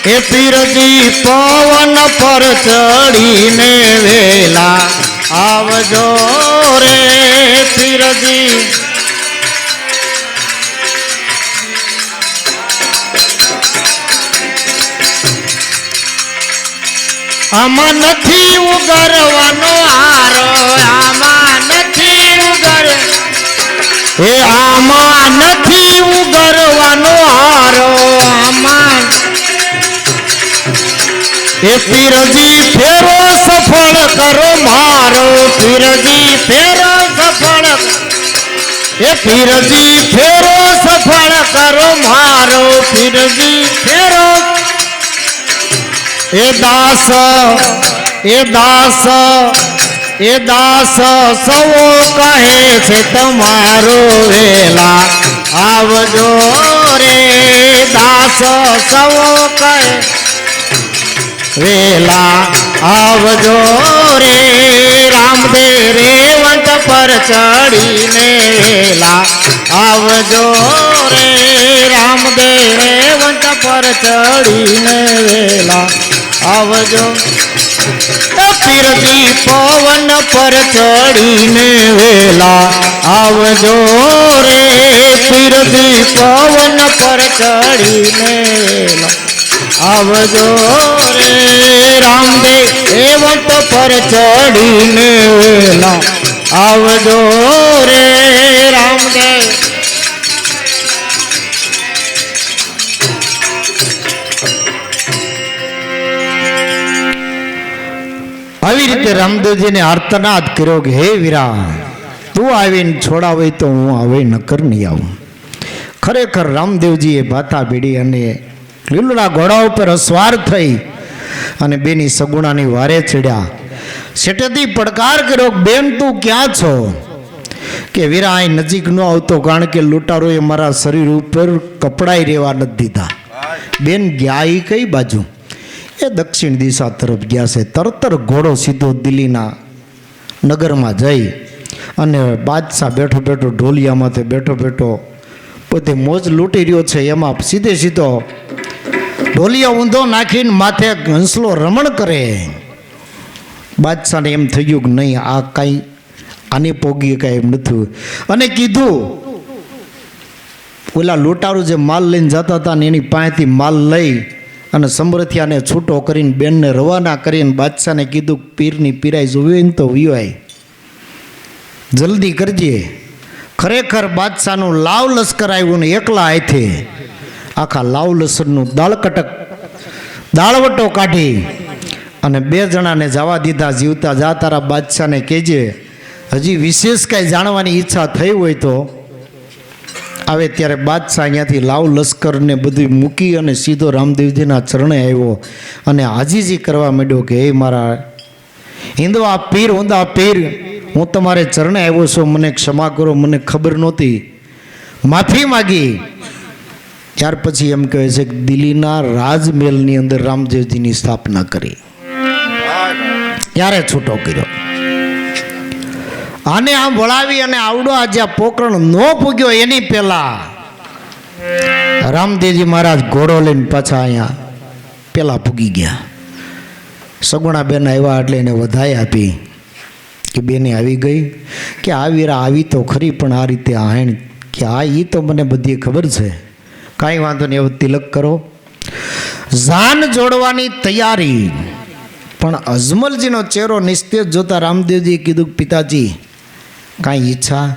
એ પીરજી પવન પર ચડીને વેલા આવજો રે, પીરજી. આમાં નથી ઉગરવાનો હારો, આમાં નથી ઉગર, એ આમાં નથી ઉગરવાનો હારો, એ પીરજી ફેરો સફળ કરો મારો પીરજી ફેરો સફળ એ પીરજી ફેરો સફળ કરો મારો પીરજી ફેરો એ દાસ એ દાસ એ દાસ સવો કહે છે તમારો વેલા આવજો રે દાસ સવો કહે વેલા આવજો રે રામદેવ રેવંત પર ચડીને વેલા આવજો રે રામદેવ રેવંત પર ચડીને વેલા આવજો પીરજી પવન પર ચડીને વેલા આવજો રે પીરજી પવન પર ચડીને વેલા આવજો રે રામદેવ રેવંત પર ચડીને વેલા આવજો રે રામદેવ આવી રીતે રામદેવજીને આર્તનાદ કર્યો કે હે વીરા તું આવીને છોડાવે તો હું આવે નકર નહીં આવું. ખરેખર રામદેવજીએ ભાતા ભીડી અને લીલુડા ઘોડા ઉપર અસવાર થઈ અને બેની સગુણાની વારે ચડ્યા. શેઠેથી પડકાર કર્યો બેન તું ક્યાં છો? કે વીરા અહીં નજીક ન આવતો કારણ કે લૂંટારોએ મારા શરીર ઉપર કપડાઈ રહેવા નથી દીધા. બેન ગયા એ કઈ બાજુ? એ દક્ષિણ દિશા તરફ ગયા છે. તરત ઘોડો સીધો દિલ્હીના નગરમાં જઈ અને બાદશાહ બેઠો બેઠો ઢોલિયામાંથી બેઠો બેઠો પોતે મોજ લૂંટી રહ્યો છે એમાં સીધે સીધો ઢોલિયા ઊંધો નાખીને માથે હંસલો રમણ કરે. બાદશાહને એમ થઈ ગયું કે નહીં આ કાંઈ આની પોગી કાંઈ એમ નથી. અને કીધું ઓલા લૂંટારું જે માલ લઈને જતા હતા ને એની પાસેથી માલ લઈ અને સમરથિયાને છૂટો કરીને બેનને રવાના કરીને બાદશાહને કીધું પીરની પીરાઈ જોવી ને તો વિવાય જલ્દી કરજે. ખરેખર બાદશાહનું લાવ લશ્કર આવ્યું ને એકલા હાથે આખા લાવ લશ્કરનું દાળવટો કાઢી અને 2 જણાને જવા દીધા. જીવતા જા તારા બાદશાહને કહેજે હજી વિશેષ કાંઈ જાણવાની ઈચ્છા થઈ હોય તો આવે. ત્યારે બાદશાહ અહીંયાથી લાવ લશ્કરને બધું મૂકી અને સીધો રામદેવજીના ચરણે આવ્યો અને હાજીજી કરવા માંડ્યો કે હે મારા હિંદવા પીર ઊંધા પીર હું તમારે ચરણે આવ્યો છું, મને ક્ષમા કરો, મને ખબર નહોતી, માફી માગી. ત્યાર પછી એમ કહે છે કે દિલ્હીના રાજમહેલની અંદર રામદેવજીની સ્થાપના કરી ત્યારે છૂટો કર્યો. આને આમ વળાવી અને આવડો આ જ્યાં પોકરણ ન પૂગ્યો એની પહેલા રામદેવજી મહારાજ ઘોડો લઈને પાછા અહીંયા પેલા પૂગી ગયા. સગુણા બેન આવ્યા એટલે એને વધાઈ આપી કે બેને આવી ગઈ કે આ વીરા આવી તો ખરી પણ આ રીતે આણ કે આ એ તો મને બધી ખબર છે, કાંઈ વાંધો નહીં, હવે તિલક કરો. જાન જોડવાની તૈયારી. પણ અજમલજીનો ચહેરો નિસ્તેજ જોતા રામદેવજીએ કીધું પિતાજી કાંઈ ઈચ્છા?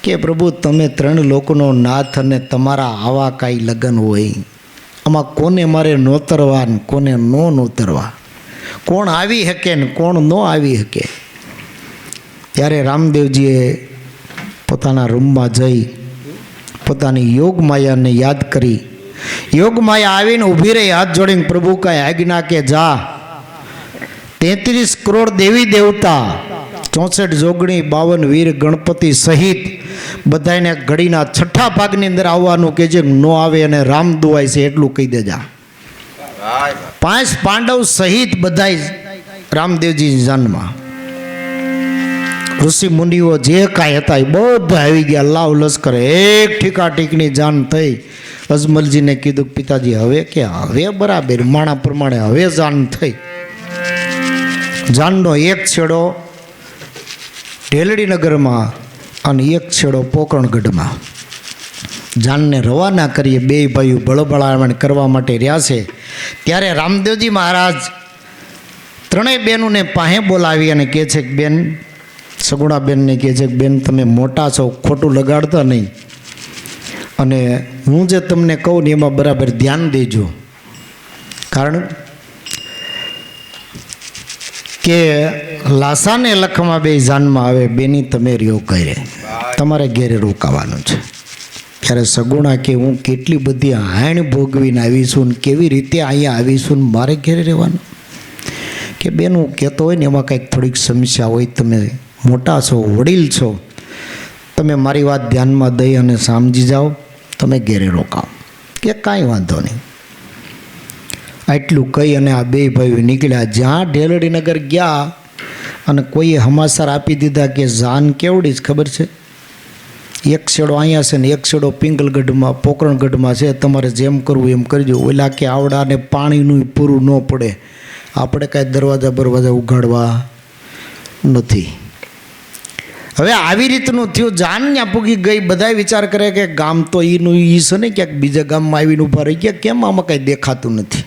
કે પ્રભુ તમે 3 લોકોનો નાથ અને તમારા આવા કાંઈ લગ્ન હોય આમાં કોને મારે નોતરવા ને કોને ન નોતરવા, કોણ આવી શકે ને કોણ ન આવી શકે. ત્યારે રામદેવજીએ પોતાના રૂમમાં જઈ પોતાની યોગ માયાને યાદ કરી. યોગ માયા આવીને ઊભી રહી, હાથ જોડીને પ્રભુ કાંઈ આજ્ઞા કે જા 33 કરોડ દેવી દેવતા 64 જોગણી 52 વીર ગણપતિ સહિત બધાને ઘડીના 6ઠા ભાગની અંદર આવવાનું કે જે ન આવે અને રામ દુવાય છે એટલું કહી દેજા. 5 પાંડવ સહિત બધા રામદેવજી જાનમાં ઋષિ મુનિઓ જે કાંઈ હતા એ બધા આવી ગયા. લાવ લશ્કર એક ઠીકા ઠીકની જાન થઈ. અજમલજીને કીધું પિતાજી હવે કે હવે બરાબર માણા પ્રમાણે હવે જાન થઈ. જાનનો એક છેડો ઢેલડી નગરમાં અને એક છેડો પોકરણગઢમાં. જાનને રવાના કરીએ. 2 ભાઈઓ બળબળામણ કરવા માટે રહ્યા છે. ત્યારે રામદેવજી મહારાજ 3 બહેનોને પાસે બોલાવી અને કહે છે કે બેન, સગુણા બેનને કહે છે કે બેન તમે મોટા છો, ખોટું લગાડતા નહીં અને હું જે તમને કહું ને એમાં બરાબર ધ્યાન દેજો. કારણ કે લાસાને લખમાં બે જાનમાં આવે બેની તમે રહ્યો ઘરે, તમારે ઘેરે રોકાવાનું છે. ત્યારે સગુણા કે હું કેટલી બધી હાણ ભોગવીને આવીશું ને કેવી રીતે અહીંયા આવીશું ને મારે ઘેરે રહેવાનું. કે બેન હું કહેતો હોય ને એમાં કંઈક થોડીક સમસ્યા હોય, તમે મોટા છો, વડીલ છો, તમે મારી વાત ધ્યાનમાં દઈ અને સમજી જાઓ, તમે ઘેરે રોકાઓ. કે કાંઈ વાંધો નહીં. આટલું કહી અને આ બે ભાઈઓ નીકળ્યા. જ્યાં ઢેલડીનગર ગયા અને કોઈએ સમાચાર આપી દીધા કે જાન કેવડી જ ખબર છે, એક છેડો અહીંયા છે ને એક છેડો પિંગલગઢમાં પોકરણગઢમાં છે, તમારે જેમ કરવું એમ કરજો. ઓલા કે આવડાને પાણીનું પૂરું ન પડે, આપણે કાંઈ દરવાજા બરવાજા ઉગાડવા નથી. હવે આવી રીતનું થયું. જાન ત્યાં પૂગી ગઈ. બધા વિચાર કરે કે ગામ તો એનું એ છે ને, ક્યાંક બીજા ગામમાં આવીને ઊભા રહી ગયા, કેમ આમાં કાંઈ દેખાતું નથી.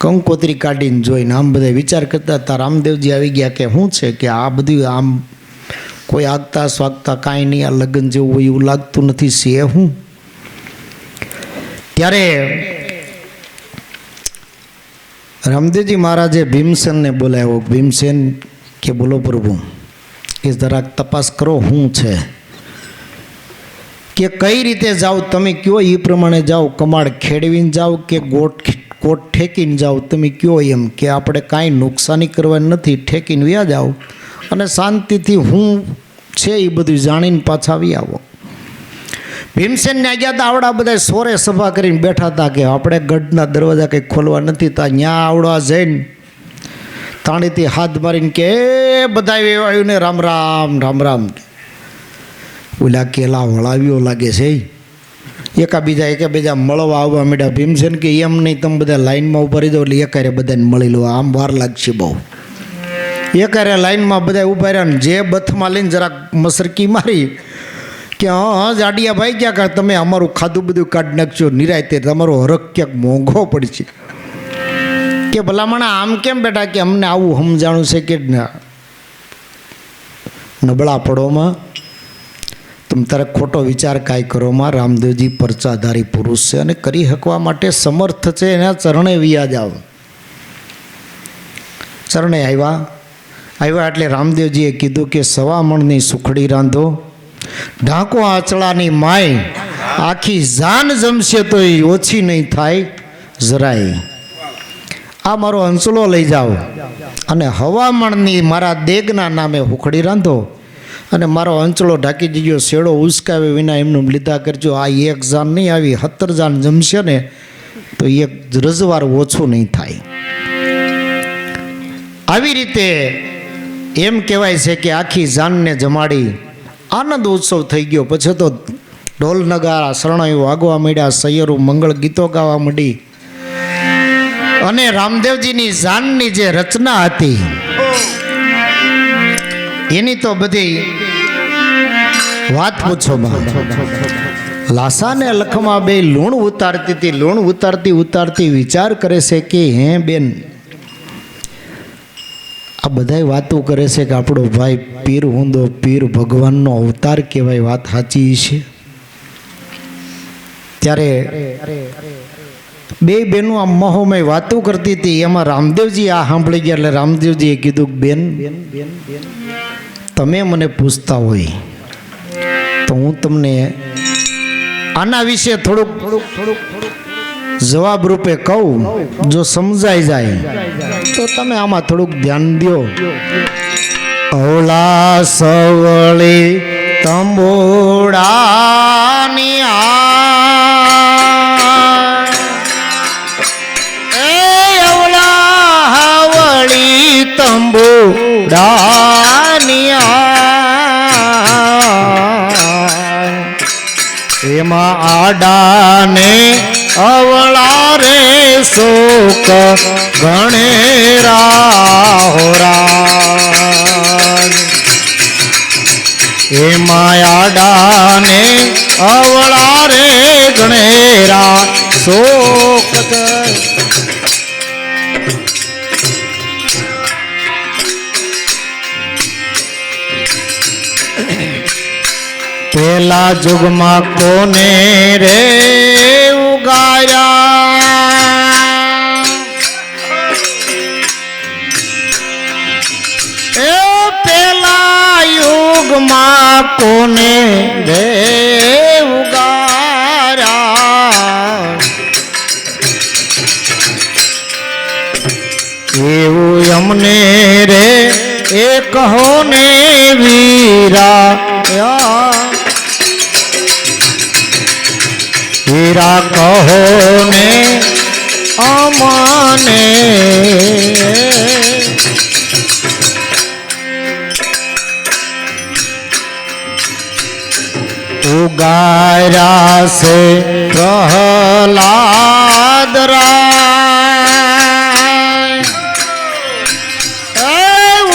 કંકોત્રી કાઢીને જોઈને આમ બધા વિચાર કરતા હતા. રામદેવજી આવી ગયા કે શું છે કે આ બધું આમ કોઈ આગતા સ્વાગતા કાંઈ નહીં, આ લગ્ન જેવું હોય એવું લાગતું નથી, છે હું. ત્યારે રામદેવજી મહારાજે ભીમસેનને બોલાવ્યો. ભીમસેન કે બોલો પ્રભુ, એ જરાક તપાસ કરો શું છે. કે કઈ રીતે જાઓ તમે કયો એ પ્રમાણે જાઓ, કમાડ ખેડવીને જાઓ કે કોટ ઠેકીને જાઓ, તમે કયો એમ. કે આપણે કાંઈ નુકસાની કરવાની નથી, ઠેકીને વ્યા જાઓ અને શાંતિથી હું છે એ બધું જાણીને પાછા આવી આવો. ભીમસેનને ગયા હતા. આવડા બધા સોરે સભા કરીને બેઠા હતા કે આપણે ગઢના દરવાજા કંઈ ખોલવા નથી. ત્યાં ત્યાં આવડા જઈને તાણીથી હાથ મારીને કે બધા આવ્યું ને રામ રામ રામ રામ. ઓલા કેલા વળાવ્યો લાગે છે. એકાબીજા મળવા આવવા માંડ્યા. ભીમસેન કે એમ નહીં, તમે બધા લાઈનમાં ઊભા રહી જાઓ એટલે એકારે બધાને મળી લો, આમ વાર લાગશે બહુ. એકારે લાઈનમાં બધા ઊભા રહ્યા ને જે બથમાં લઈને જરાક મસરકી મારી કે હા જાડિયા ભાઈ ક્યાં કાં તમે અમારું ખાધું બધું કાઢી નાખશો, નિરાયતે તમારો હરખ ક્યાંક મોંઘો પડશે. કે ભલામણ આમ કેમ બેટા, કે અમને આવું સમજાણું છે કે નબળા પડોમાં તમે તારે ખોટો વિચાર કાંઈ કરોમાં. રામદેવજી પરચાધારી પુરુષ છે અને કરી શકવા માટે સમર્થ છે, એના ચરણે વિયા જાઓ. ચરણે આવ્યા એટલે રામદેવજીએ કીધું કે 1.25 મણની સુખડી રાંધો, ઢાંકો આંચળાની માય, આખી જાન જમશે તો એ ઓછી નહીં થાય જરાય. આ મારો હંસલો લઈ જાઓ અને 1.25 મણની મારા દેગના નામે હુખડી રાંધો અને મારો અંચળો ઢાંકી દીજો, શેડો ઉસકાવે વિના એમનું લીધા કરજો. આ એક જાન નહીં, આવી 17 જાન જમશે ને તો એક રજવાર ઓછું નહીં થાય. આવી રીતે એમ કહેવાય છે કે આખી જાનને જમાડી આનંદ ઉત્સવ થઈ ગયો. પછી તો ઢોલ નગારા શરણાઈઓ વાગવા માંડ્યા, સૈયરું મંગળ ગીતો ગાવા માંડી અને રામદેવજીની જાનની જે રચના હતી એની તો બધી વાત પૂછો. લાસા ને લખમાં બે લૂણ ઉતારતી હતી. લૂણ ઉતારતી ઉતારતી વિચાર કરે છે કે હે બેન, આ બધાય વાતો કરે છે કે આપણો ભાઈ પીર હુંદો, પીર ભગવાનનો અવતાર કહેવાય, વાત સાચી છે. ત્યારે બે બહેનો આ મહોમય વાતો કરતી હતી. એમાં રામદેવજી આ સાંભળી ગયા એટલે રામદેવજીએ કીધું બેન, તમે મને પૂછતા હોય તો હું તમને આના વિશે થોડુંક જવાબ રૂપે કહું. જો સમજાઈ જાય તો તમે આમાં થોડુંક ધ્યાન દો. ઓલા સવળી તંબોડાની તંબુડાની એમાં આડાને અવળા રે શોક ગણેરા હોરા. એમાં આડાને અવળા રે ગણેરા શોક. પેલા જુગમાં કોને રે ઉગાયા, યુગમાં કોને રે ઉગાર્યા એવું અમને રે એ કહો ને વીરા વીરા કહો ને અમને ઉગાર્યા છે પ્રહલાદ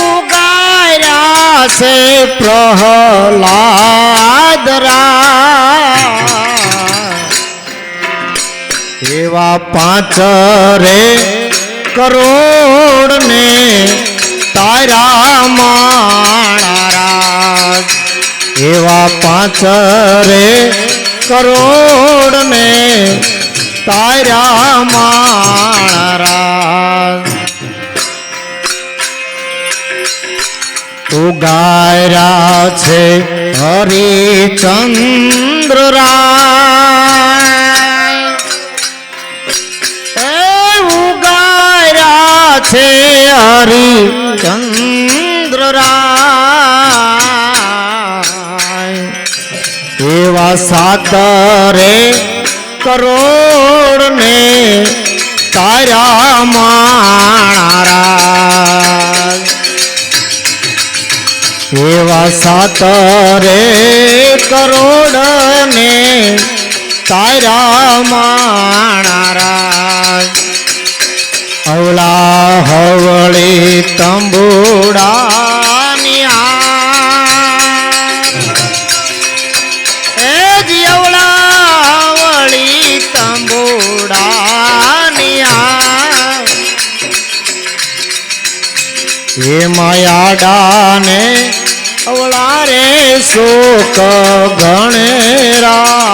ઉગાર્યા છે પ્રહલાદ એવા 5 રે કરોડ ને તારા માણા એવા 5 રે કરોડ ને તારા માણા ઉગાર્યા છે હરિચંદ્ર ઉગાર્યા છે હરિચંદ્ર એવા 7 રે કરોડ ને તારા માણા એવા 7 રે કરોડ ને તારા માણા અવલા હવળી તંબુડાની અવળાવળી તંબુડાની એ માયાડાને અવળા રે શોક ગણેરા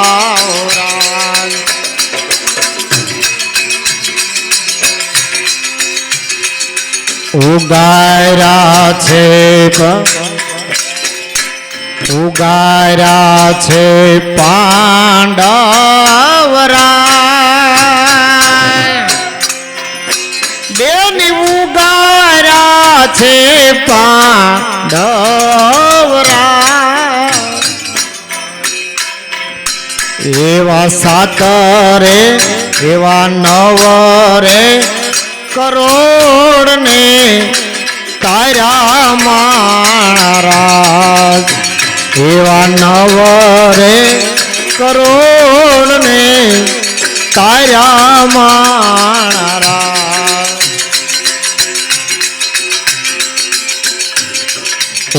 ઉગાર્યા છે પાંડવરા બેની ઉગાર્યા છે પાંડવરા એવા 7 રે એવા 9 રે કરોડ ને તારા માણા એવા 9 રે કરોડ ને તારા માણા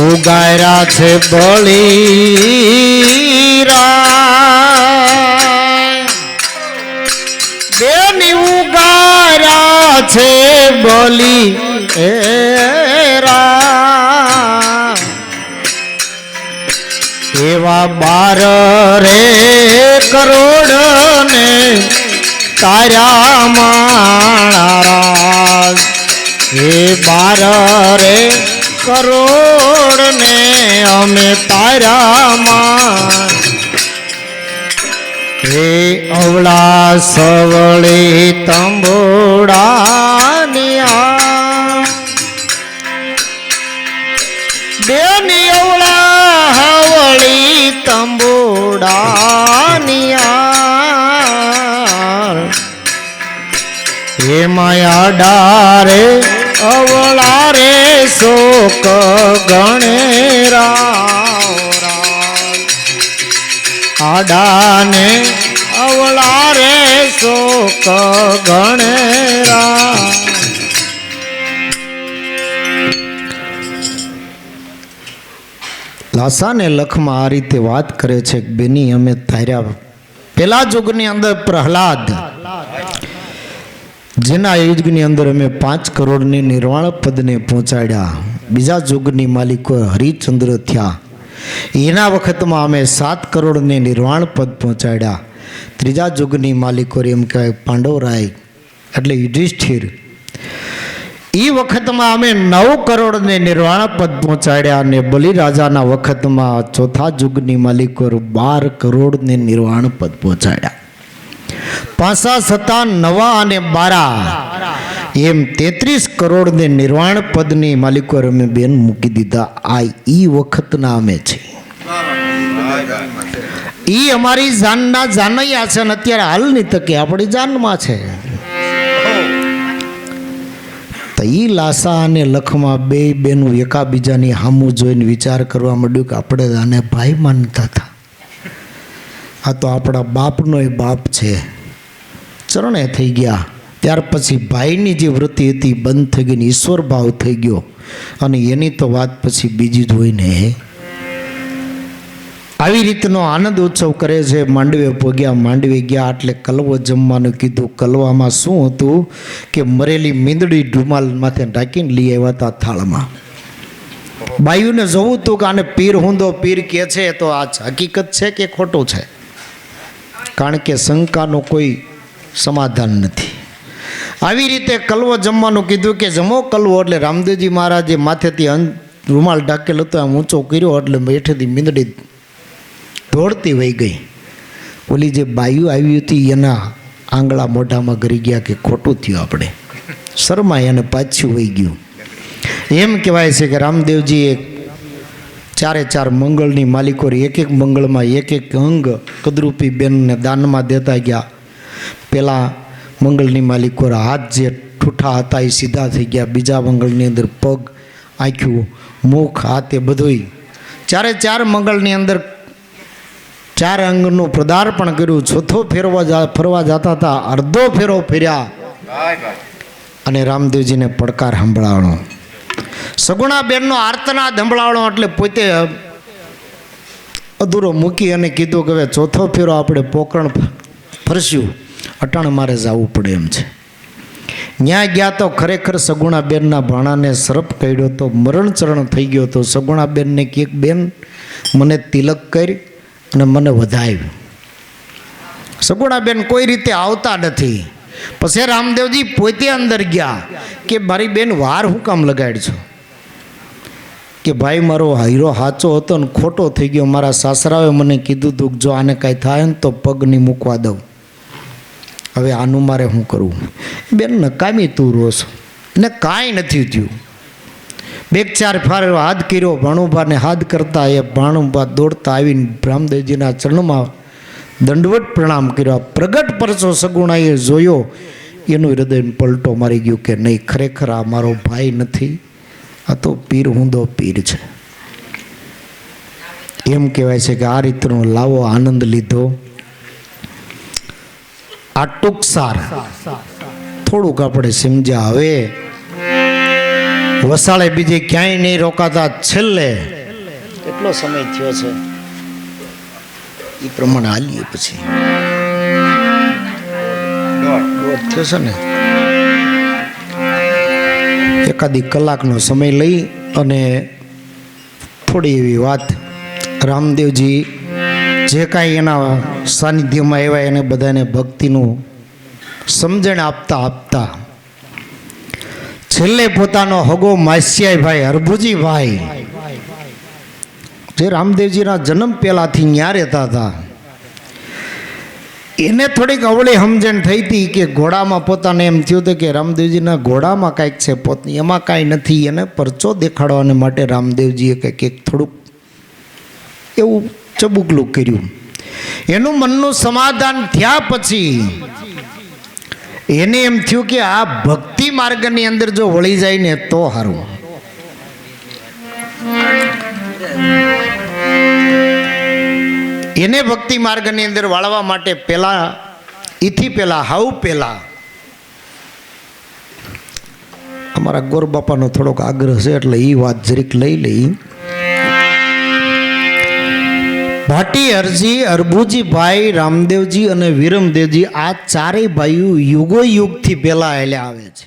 ઉગાર્યા છે બળીરા બેની ઉગાર્યા છે બલી એવા 12 રે કરોડ ને તારા માણા એ 12 રે કરોડ ને અમે તારા માં હે અવળા સવળી તંબોડાનિયા બેની અવળા હવળી તંબોડાનિયા હે માયા ડારે અવળા રે શોક ગણેરા આડાને અવળા રે શોક ગણેરા લાસા ને લખમાં આ રીતે વાત કરે છે કે બેની અમે ધાર્યા પેલા યુગની અંદર પ્રહલાદ જેના યુગની અંદર અમે 5 કરોડની નિર્વાણ પદને પહોંચાડ્યા બીજા યુગની માલિકો હરિચંદ્ર થયા એના વખતમાં અમે 7 કરોડને નિર્વાણ પદ પહોંચાડ્યા ત્રીજા યુગની માલિકો એમ કહેવાય પાંડવરાય એટલે યુધિષ્ઠિર એ વખતમાં અમે 9 કરોડને નિર્વાણ પદ પહોંચાડ્યા અને બલિરાજાના વખતમાં ચોથા યુગની માલિકો 12 કરોડને નિર્વાણ પદ પહોંચાડ્યા. પાસા સતા નવા અને 12 એમ 33 કરોડને નિર્વાણ પદની માલિકો અમે બેન મૂકી દીધા. આ ઈ વખતના અમે છે. ઈ અમારી જાનના જાનૈયા છે અને અત્યારે હાલની તકે આપણી જાનમાં છે. તો ઈ લાસા અને લખમાં બે બેનું એકાબીજાની સામું જોઈને વિચાર કરવા માંડ્યું કે આપણે આને ભાઈ માનતા હતા, આ તો આપણા બાપનો બાપ છે. ચરણે થઈ ગયા. ત્યાર પછી ભાઈની જે વૃત્તિ હતી બંધ થઈ ગઈ, ઈશ્વર ભાવ થઈ ગયો. અને એની તો વાત પછી બીજી જ હોય ને. આવી રીતનો આનંદ ઉત્સવ કરે છે. માંડવે પગ્યા, માંડવે ગયા એટલે કલવો જમવાનું કીધું. કલવામાં શું હતું કે મરેલી મીંદડી રૂમાલ માથે ઢાંકીને લઈ આવ્યા હતા થાળમાં. બાયુને જોવું હતું કે આને પીર હુંદો પીર કે છે તો આ હકીકત છે કે ખોટું છે, કારણ કે શંકાનો કોઈ સમાધાન નથી. આવી રીતે કલવો જમવાનું કીધું કે જમો કલવો. એટલે રામદેવજી મહારાજે માથેથી રૂમાલ ઢાંકેલો હતો આમ ઊંચો કર્યો એટલે હેઠેથી મીંદડી દોડતી વહી ગઈ. ઓલી જે બાયુ આવી હતી એના આંગળા મોઢામાં ગરી ગયા કે ખોટું થયું, આપણે શરમાય અને પાછું વહી ગયું. એમ કહેવાય છે કે રામદેવજીએ 4 મંગળની માલિકો એક મંગળમાં એક અંગ કદરૂપી બેનને દાનમાં દેતા ગયા. પેલા મંગળની માલિકો હાથ જે ઠૂઠા હતા એ સીધા થઈ ગયા. બીજા મંગળની અંદર પગ, આંખ્યું, મુખ, હાથ એ બધું 4 મંગળની અંદર 4 અંગનું પદાર્પણ કર્યું. ચોથો ફરવા જતા હતા, અડધો ફેરો ફેર્યા અને રામદેવજીને પડકાર સંભળાવણો. સગુણા બેનનો આર્તનાદ સંભળાવણો એટલે પોતે અધૂરો મૂકી અને કીધું કે હવે ચોથો ફેરો આપણે પોકરણ ફરસ્યું, અટાણ મારે જવું પડે એમ છે. ન્યા ગયા તો ખરેખર સગુણા બેનના ભાણાને સરપ કર્યો તો મરણચરણ થઈ ગયો તો. સગુણા બેનને કે બેન મને તિલક કરી અને મને વધાવ્યું. સગુણા બેન કોઈ રીતે આવતા નથી. પછી રામદેવજી પોતે અંદર ગયા કે મારી બેન વાર હું કામ લગાડજો, કે ભાઈ મારો હીરો સાચો હતો ને ખોટો થઈ ગયો. મારા સાસરાએ મને કીધું હતું જો આને કાંઈ થાય ને તો પગ નહીં મૂકવા દઉં, હવે આનું મારે શું કરવું. બેન નકામી તું રોસ ને કાંઈ નથી થયું. 2-4 ફાર હાથ કર્યો ભાણુભાને હાથ કરતા એ ભાણુભા દોડતા આવીને રામદેવજીના ચરણમાં દંડવટ પ્રણામ કર્યો. પ્રગટ પરચો સગુણાએ જોયો, એનું હૃદય પલટો મારી ગયું કે નહીં, ખરેખર આ મારો ભાઈ નથી, આ તો પીર હુંદો પીર છે. એમ કહેવાય છે કે આ રીતનો લાવો આનંદ લીધો. આ ટૂંકસાર થોડુંક આપણે સમજ્યા. હવે વસાળે બીજે ક્યાંય નહીં રોકાતા. છેલ્લે કેટલો સમય થયો છે એ પ્રમાણે હાલીએ પછી થયો છે ને. એકાદી કલાકનો સમય લઈ અને થોડી એવી વાત રામદેવજી જે કાંઈ એના સાનિધ્યમાં આવ્યા એને બધાને ભક્તિનું સમજણ આપતા છેલ્લે પોતાનો હગો માસ્યાભાઈ હરભુજીભાઈ જે રામદેવજીના જન્મ પહેલાંથી ન્યા રહેતા હતા, એને થોડીક અવળી સમજણ થઈ હતી કે ઘોડામાં પોતાને એમ થયું હતું કે રામદેવજીના ઘોડામાં કાંઈક છે, પોતની એમાં કાંઈ નથી. એને પરચો દેખાડવાને માટે રામદેવજીએ કંઈક થોડુંક એવું ચબુકલું કર્યું. એનું મનનું સમાધાન થયા પછી એને એમ થયું કે આ ભક્તિ માર્ગની અંદર જો વળી જાય ને તો સારું. એને ભક્તિ માર્ગની અંદર વાળવા માટે પહેલા અમારા ગોરબાપાનો થોડોક આગ્રહ છે એટલે એ વાત જરીક લઈ લઈ. ભાટી હરજી, હરભુજીભાઈ, રામદેવજી અને વિરમદેવજી આ 4 ભાઈઓ યુગો યુગથી પહેલા આવેલા આવે છે.